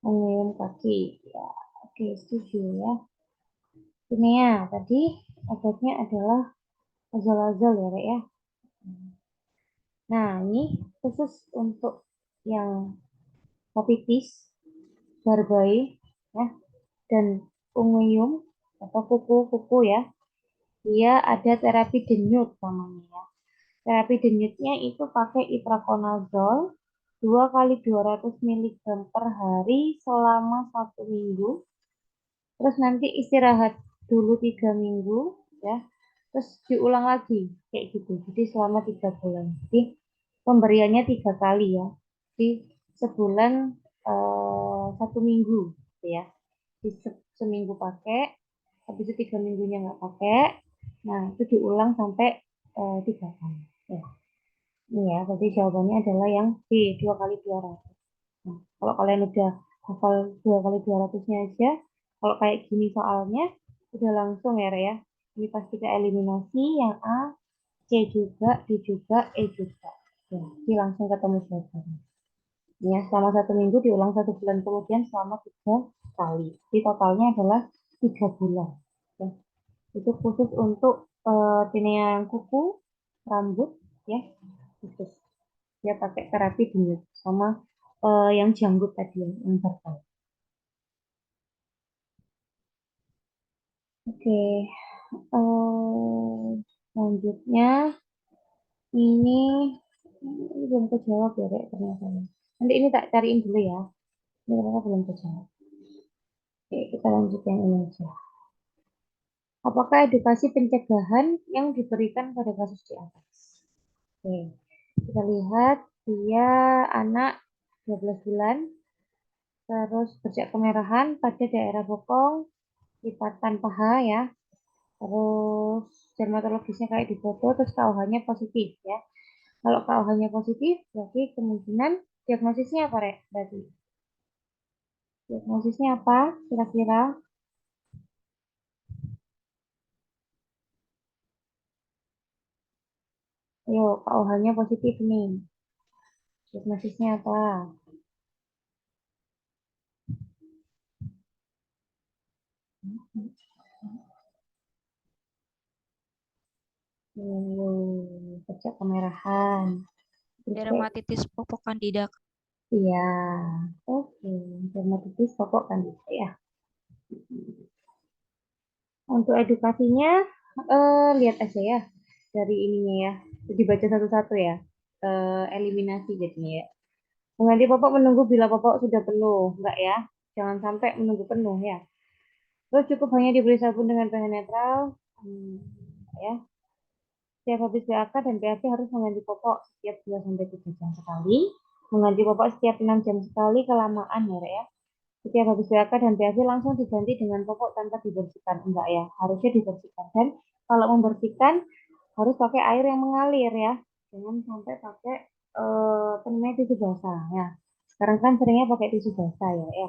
S1: Ungu kaki. Ya. Oke, setuju ya. Tinea, tadi obatnya adalah azal-azal ya, Rek ya. Nah, ini khusus untuk yang hepatitis, barbai, ya, dan unguium atau kuku-kuku ya. Dia ada terapi denyut namanya ya. Terapi denyutnya itu pakai itraconazole 2 kali 200 mg per hari selama 1 minggu. Terus nanti istirahat dulu 3 minggu ya. Terus diulang lagi kayak gitu. Jadi selama 3 bulan. Jadi pemberiannya 3 kali ya. Di sebulan 1 minggu gitu ya. Di seminggu pakai, habis itu 3 minggunya nggak pakai. Nah itu diulang sampai 3 kali. Ya. Ini ya, berarti jawabannya adalah yang B, 2 kali 200. Nah, kalau kalian udah hafal 2 kali 200-nya aja, kalau kayak gini soalnya, udah langsung ya, Re, ya. Ini pasti ke eliminasi, yang A, C juga, D juga, E juga. Ya, jadi langsung ketemu jawabannya. Ya, selama 1 minggu diulang 1 bulan kemudian selama 3 kali. Jadi totalnya adalah 3 bulan. Ya, itu khusus untuk tinea yang kuku, rambut, ya, khusus dia pakai terapi dulu sama yang janggut tadi yang verbal. Oke, selanjutnya ini belum kejawab ya, Rek, ternyata. Nanti ini tak cariin dulu ya. Ini ternyata belum kejawab. Oke, kita lanjut yang ini aja. Apakah edukasi pencegahan yang diberikan pada kasus di atas? Oke, kita lihat dia anak 12 bulan, terus bercak kemerahan pada daerah bokong, lipatan paha ya, terus dermatologisnya kayak di foto, terus KUH-nya positif ya. Kalau KUH-nya positif, berarti kemungkinan diagnosisnya apa, Rek? Berarti diagnosisnya apa kira-kira? Ayo, KUH-nya positif nih. Diagnosisnya apa? Bercak kemerahan. Terus kayak,
S2: Dermatitis pupuk Candida.
S1: iya, oke. Dermatitis pokok kan bisa ya. Untuk edukasinya, lihat aja ya dari ininya ya. Dibaca satu-satu ya. Eliminasi jadinya ya. Nanti Bapak menunggu bila Bapak sudah penuh, enggak ya? Jangan sampai menunggu penuh ya. Terus cukup hanya diberi sabun dengan pH netral. Ya. Setiap habis PAK dan PAP harus mengganti popok setiap 2 sampai 3 jam sekali. Mengganti popok setiap 6 jam sekali kelamaan ya, Rek, ya. Setiap habis PAK dan PAP langsung diganti dengan popok tanpa dibersihkan. Enggak ya, harusnya dibersihkan. Dan kalau membersihkan harus pakai air yang mengalir ya. Jangan sampai pakai tisu basah. Ya. Sekarang kan seringnya pakai tisu basah ya, ya.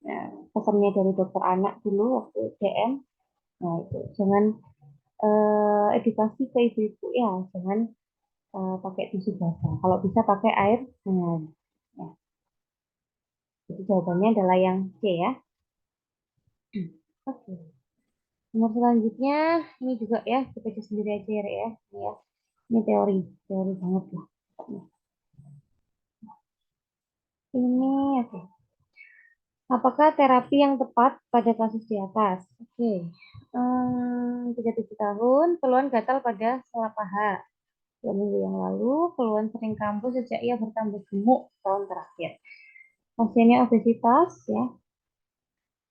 S1: Nah, pesannya dari dokter anak dulu waktu DM. Nah, itu jangan edukasi ke ibu-ibu ya, jangan pakai tisu basah. Kalau bisa pakai air mengalir. Ya, jadi jawabannya adalah yang C ya. Oke. Nomor selanjutnya ini juga ya, kita baca sendiri aja ya, Rek, ya. Ini ya. Ini teori, teori banget lah. Ini oke. Apakah terapi yang tepat pada kasus di atas? Oke. 37 tahun, keluhan gatal pada sela paha. 2 minggu yang lalu, keluhan sering kambuh sejak ia bertambah gemuk tahun terakhir. Pasiennya obesitas, ya.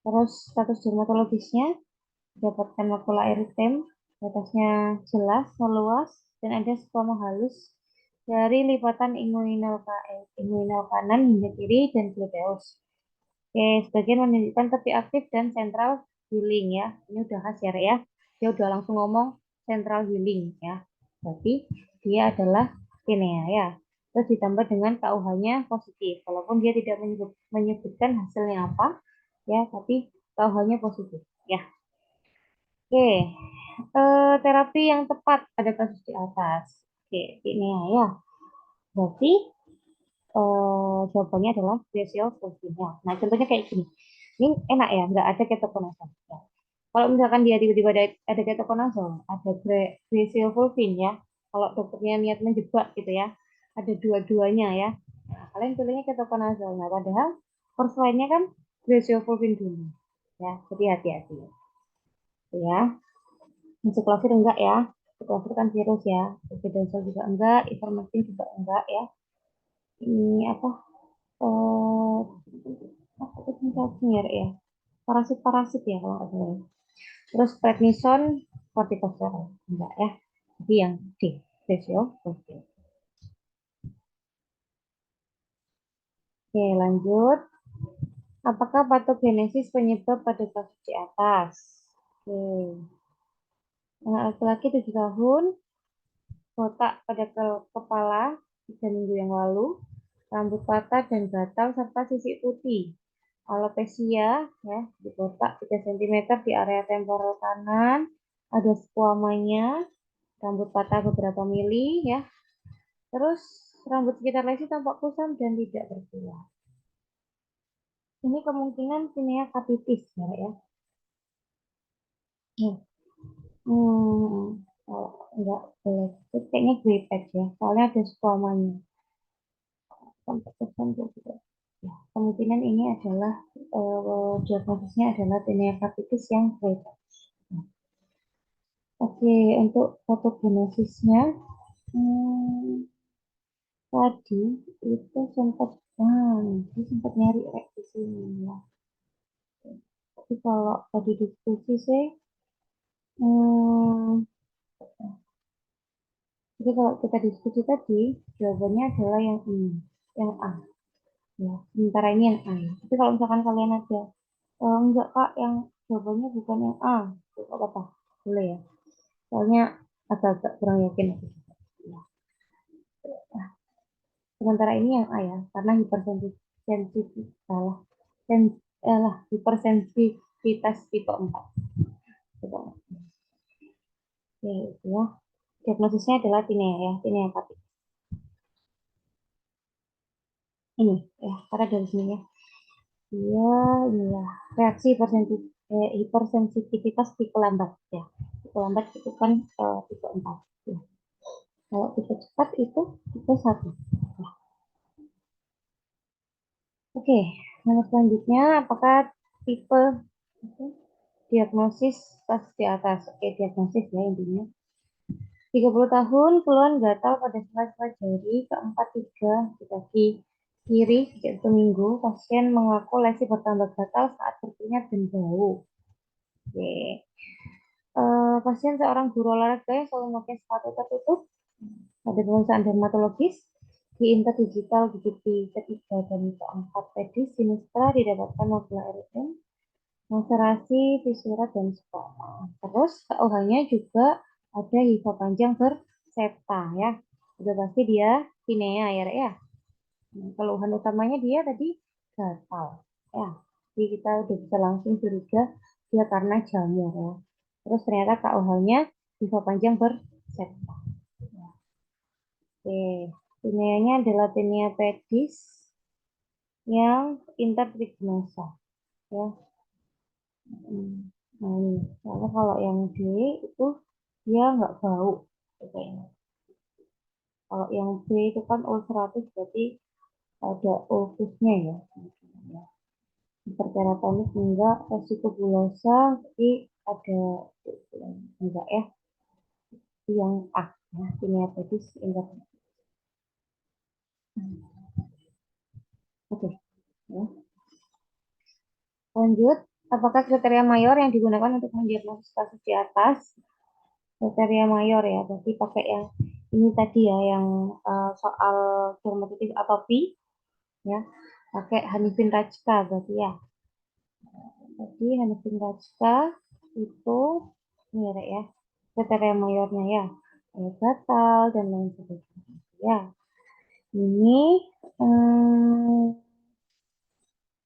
S1: Terus status dermatologisnya, dapatkan makula eritem, batasnya jelas, meluas, dan ada skoma halus dari lipatan inguinal kanan hingga kiri dan gluteus. Oke, sebagian menunjukkan tepi aktif dan central healing ya. Ini udah khas ya, Rek, ya. Dia udah langsung ngomong central healing ya. Berarti dia adalah tinea ya. terus ditambah dengan KUH-nya positif, walaupun dia tidak menyebutkan hasilnya apa, ya, tapi KUH-nya positif, ya. Oke, terapi yang tepat pada kasus di atas. Oke, ini ya. Berarti jawabannya adalah Graciofulvina. Nah, contohnya kayak gini. Ini enak ya, nggak ada ketokonazol. Ya. Kalau misalkan dia tiba-tiba ada ketokonazol, ada Graciofulvin ya. Kalau dokternya niat menjebak gitu ya, ada dua-duanya ya. Nah, kalian pilihnya ketokonazol. Nah, padahal first line-nya kan Graciofulvin dulu. Ya, jadi hati-hati. Ya, ensiklofir enggak ya. Ensiklofir kan virus ya. Sulfidazol juga enggak, ivermectin juga enggak ya. Ini apa? Eh, apa itu cacar ya? Parasit-parasit ya kalau nggak salah. Terus prednison, kortikosteroid enggak ya. Jadi yang D, ratio. Oke. Oke, lanjut. Apakah patogenesis penyebab pada kasus di atas? Oke. Anak laki-laki 7 tahun, botak pada kepala 3 minggu yang lalu, rambut patah dan gatal serta sisik putih. Alopecia ya, di botak 3 cm di area temporal kanan, ada squamanya, rambut patah beberapa mili ya. Terus rambut sekitar lesi tampak kusam dan tidak berkilau. Ini kemungkinan tinea capitis ya, ya. Kalau enggak boleh, itu kayaknya grey patch ya, soalnya ada squamanya. Sampai kusam juga. Ya, kemungkinan ini adalah diagnosisnya adalah tinea capitis yang grey patch. Oke, untuk patogenesisnya tadi itu sempat dia sempat nyari rek di sini ya. Tapi kalau tadi diskusi sih, hmm, jadi kalau kita diskusi tadi jawabannya adalah yang ini, yang A. Ya, sementara ini yang A. Tapi kalau misalkan kalian ada enggak Kak, yang jawabannya bukan yang A, itu apa? Boleh ya. Soalnya agak-agak kurang yakin aku juga. Ya. Sementara ini yang A ya, karena hipersensitif salah. Hipersensitivitas tipe 4. Tipe 4. Oke, itu ya. Diagnosisnya adalah tinea ya, tinea tapi ini ya, karena dari sini ya. Dia ini ya, reaksi hipersensitivitas tipe lambat ya. Tipe lambat itu kan tipe 4 ya. Kalau tipe cepat itu tipe 1. Ya. Oke, nomor selanjutnya apakah tipe diagnosis pas di atas? Oke, diagnosis ya intinya. 30 tahun, keluhan gatal pada sela-sela jari keempat tiga di kaki kiri sejak 1 minggu. Pasien mengaku lesi bertambah gatal saat berkeringat dan bau. Oke. Pasien seorang guru olahraga yang selalu memakai sepatu tertutup. Ada pemeriksaan dermatologis di interdigital gigi ketiga dan keempat pedis sinistra didapatkan nodular eroden, maserasi, fisura, dan skoma. Terus KUH-nya juga ada hifa panjang bersepta ya. Udah pasti dia tinea ya, Rek, ya. Keluhan utamanya dia tadi gatal. Ya, jadi kita udah bisa langsung curiga dia karena jamur ya. Terus ternyata KUH-nya hifa panjang bersepta. Ya. Oke, tineanya adalah tinea pedis yang intertriginosa ya. Nah, ini. Soalnya kalau yang D itu dia nggak bau. Kayaknya. Kalau yang B itu kan ulceratif berarti ada ulkusnya ya. Hiperkeratonik enggak, resikubulosa jadi ada enggak ya. Yang A, ya, tinnitus enggak. Oke, ya. Lanjut, apakah kriteria mayor yang digunakan untuk mendiagnosis kasus di atas? Kriteria mayor ya, berarti pakai yang ini tadi ya, yang soal dermatitis atopi ya, pakai Hanifin Rajka berarti ya. Jadi Hanifin Rajka itu ini ya, kriteria mayornya ya, gatal dan lain sebagainya ya. Ini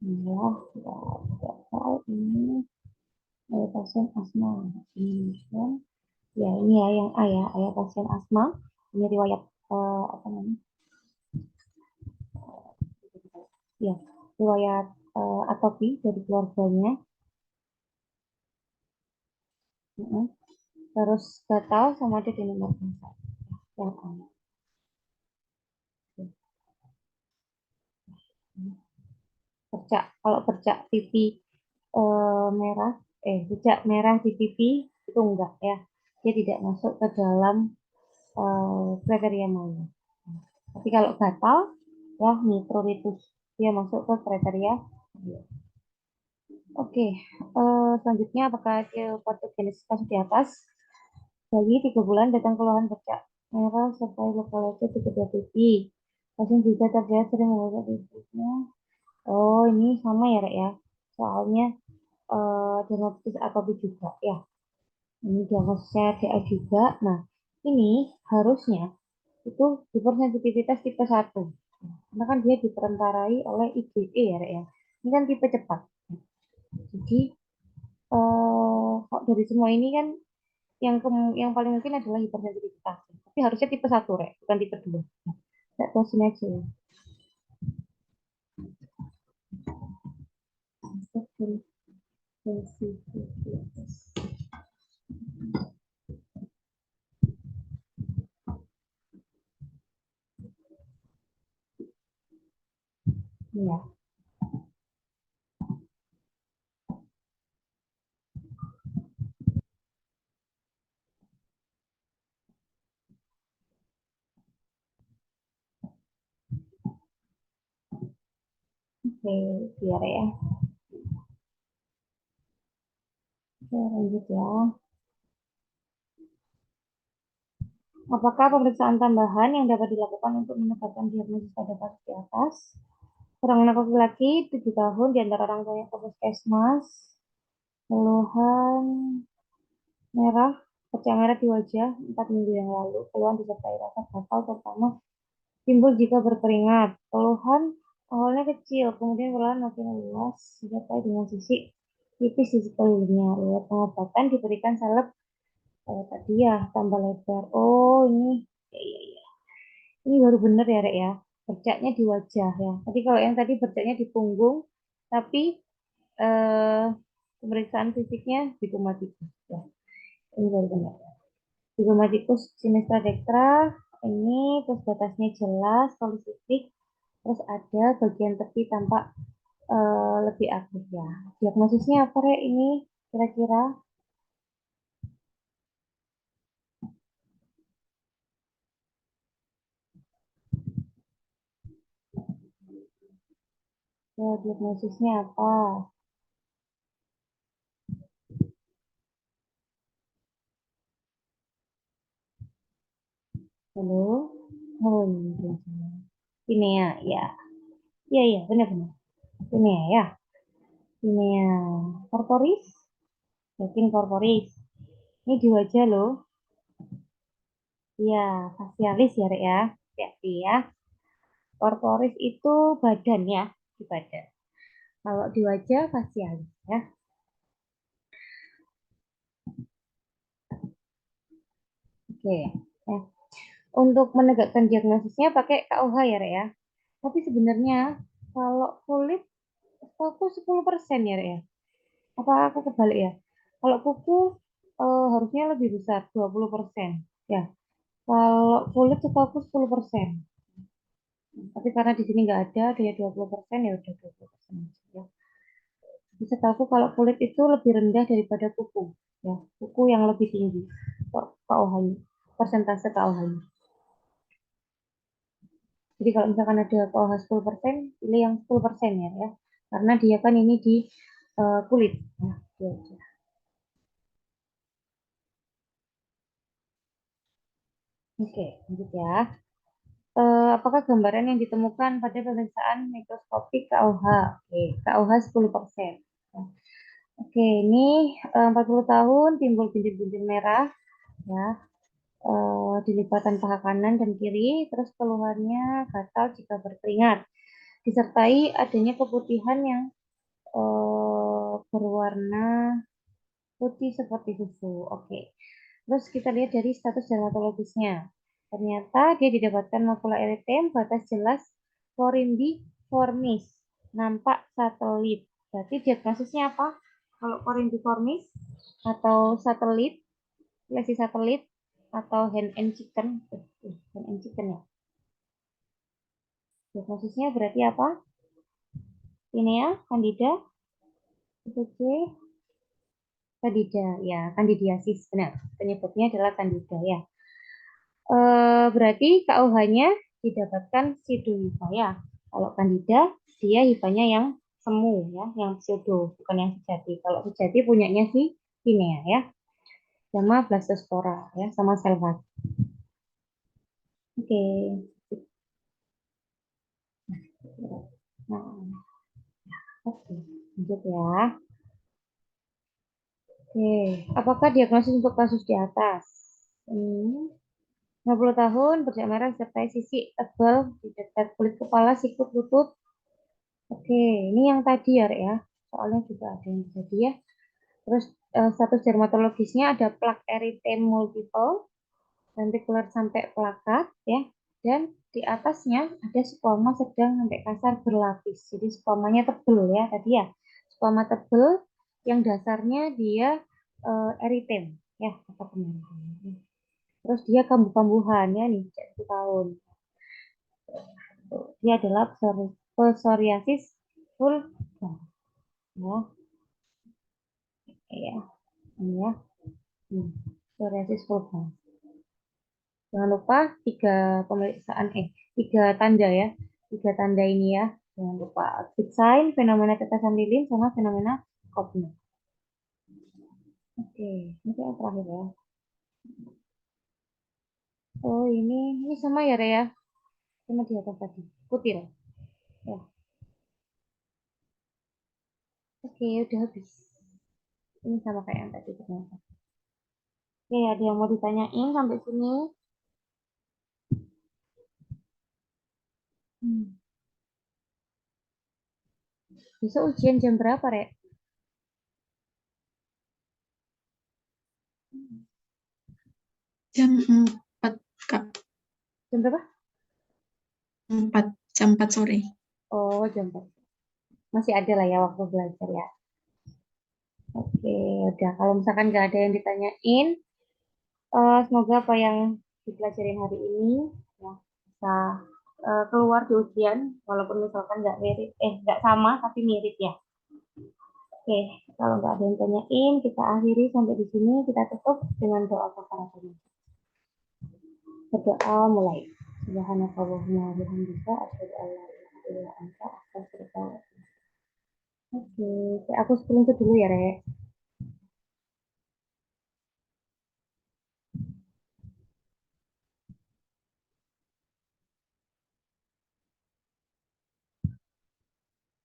S1: ya, tidak tahu ini pasien asma. Ini kan, ya ini ya yang A ya, ayah pasien asma. Ini riwayat apa namanya? Ya, riwayat atopi dari keluarganya. Mm-mm. Terus gatal sama ada di nomor 4. Yang A. Bercak, kalau bercak pipi merah, bercak merah di pipi itu enggak ya. Dia tidak masuk ke dalam kriteria Mayo. Tapi kalau gatal, ya mikroritus, dia masuk ke kriteria Mayo. Oke, selanjutnya apakah patogenesis kasus di atas? Bayi 3 bulan datang keluhan bercak merah serta luka di kedua pipi. Pasien juga terlihat sering mengeluarkan pipinya. Oh, ini sama ya, Rek ya. Soalnya dermatitis atopi juga ya. Ini diagnosisnya DA juga. Nah, ini harusnya itu hipersensitivitas tipe 1. Karena kan dia diperantarai oleh IgE ya, Rek ya. Ini kan tipe cepat. Jadi, kok dari semua ini kan yang paling mungkin adalah hipersensitivitas. Tapi harusnya tipe 1, Rek, bukan tipe 2. Tidak tahu sini aja ya. Sensitivitas. Ya, oke, biar ya. Oke, lanjut ya. Apakah pemeriksaan tambahan yang dapat dilakukan untuk menegakkan diagnosis pada kasus di atas? Seorang anak laki-laki 7 tahun di antara orang tuanya ke puskesmas, keluhan merah, pecah merah di wajah 4 minggu yang lalu, keluhan disertai rasa gatal terutama timbul jika berkeringat. Keluhan awalnya kecil, kemudian perlahan makin luas, disertai dengan sisi tipis di sekelilingnya. Riwayat pengobatan diberikan salep tadi ya, tambah lebar. Oh, ini ya, ya, ya. Ini baru bener ya, Rek ya. Bercaknya di wajah ya. Tadi kalau yang tadi bercaknya di punggung, tapi eh, pemeriksaan fisiknya di hipomatikus. Ya, ini baru benar. Hipomatikus sinistra dextra, ini terus batasnya jelas, polisistik, terus ada bagian tepi tampak lebih aktif ya. Diagnosisnya apa, Rek, ini kira-kira? Ya, diagnosisnya apa? Halo? Oh, ini ya, ya. Iya, iya, benar-benar. Ini ya. Ini ya, korporis, yakin korporis. Ini di wajah loh. Iya, fasialis ya, Rek ya. Hati ya. Korporis itu badan ya, di badan. Kalau di wajah fasialis ya. Oke. Eh, untuk menegakkan diagnosisnya pakai KUH ya, Rek ya. Tapi sebenarnya kalau kulit aku 10% ya, Rek ya. Apa aku kebalik ya? Kalau kuku harusnya lebih besar, 20%. Ya, kalau kulit setahu 10%. Tapi karena di sini nggak ada, dia 20%, ya udah 20% aja ya. Bisa tahu kalau kulit itu lebih rendah daripada kuku. Ya, kuku yang lebih tinggi. KOH-nya, persentase KOH-nya. Jadi kalau misalkan ada KOH 10%, pilih yang 10% ya, ya. Karena dia kan ini di kulit. Nah, dia aja. Oke, lanjut ya. Apakah gambaran yang ditemukan pada pemeriksaan mikroskopik KOH? Oke, KOH 10%. Oke, ini 40 tahun timbul bintik-bintik merah ya di lipatan paha kanan dan kiri, terus keluhannya gatal jika berkeringat, disertai adanya keputihan yang berwarna putih seperti susu. Oke. Terus kita lihat dari status dermatologisnya. Ternyata dia didapatkan makula eritem, batas jelas, korimbiformis, nampak satelit. Berarti diagnosisnya apa? Kalau korimbiformis atau satelit, lesi satelit atau hand and chicken, hand and chicken ya. Diagnosisnya berarti apa? Ini ya, Candida, ITC, Candida, ya, candidiasis, benar. Penyebabnya adalah Candida ya. Berarti KUH-nya didapatkan pseudohifa ya. Kalau Candida, dia hifanya yang semu ya, yang pseudo, bukan yang sejati. Kalau sejati punyanya si Pinea ya, sama blastospora ya, sama selvat. Oke. Nah, oke. Lanjut ya. Oke, apakah diagnosis untuk kasus di atas? 50 tahun, bercak merah disertai sisik tebal di dekat kulit kepala, sikut, lutut. Oke, ini yang tadi ya, Rek, ya. Soalnya juga ada yang jadi ya. Terus status dermatologisnya ada plak eritem multiple, lentikular sampai plakat ya. Dan di atasnya ada squama sedang sampai kasar berlapis. Jadi squamanya tebel ya tadi ya. Squama tebel yang dasarnya dia eritem ya, kata kemarin. Terus dia kambuh-kambuhan ya nih, 1 tahun. Dia adalah psoriasis vulgar. Ya, ya, ya. Psoriasis vulgar. Jangan lupa tiga pemeriksaan, tiga tanda ya. Tiga tanda ini ya. Jangan lupa big sign, fenomena tetesan lilin, sama fenomena Kopner. Oke, ini yang terakhir ya. Oh ini sama ya Rea, sama di atas tadi. Kutil. Ya, oke udah habis. Ini sama kayak yang tadi ternyata. Oke, ada yang mau ditanyain sampai sini? Hmm. Besok ujian jam berapa, Rek?
S2: Jam 4, Kak.
S1: Jam berapa?
S2: 4, jam 4 sore.
S1: Oh, jam 4. Masih ada lah ya waktu belajar ya. Oke, udah. Kalau misalkan nggak ada yang ditanyain, semoga apa yang dipelajarin hari ini ya, bisa keluar di ujian, walaupun misalkan nggak mirip, nggak sama, tapi mirip ya. Oke, kalau nggak ada yang tanyain, kita akhiri sampai di sini. Kita tutup dengan doa kafaratul. Berdoa mulai. Subhanakallahumma wa bihamdika asyhadu an la ilaha illa anta astaghfiruka wa atubu ilaik. Oke, aku screenshot dulu ya, Rek.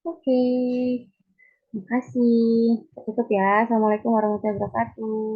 S1: Oke, makasih. Tutup ya. Assalamualaikum warahmatullahi wabarakatuh.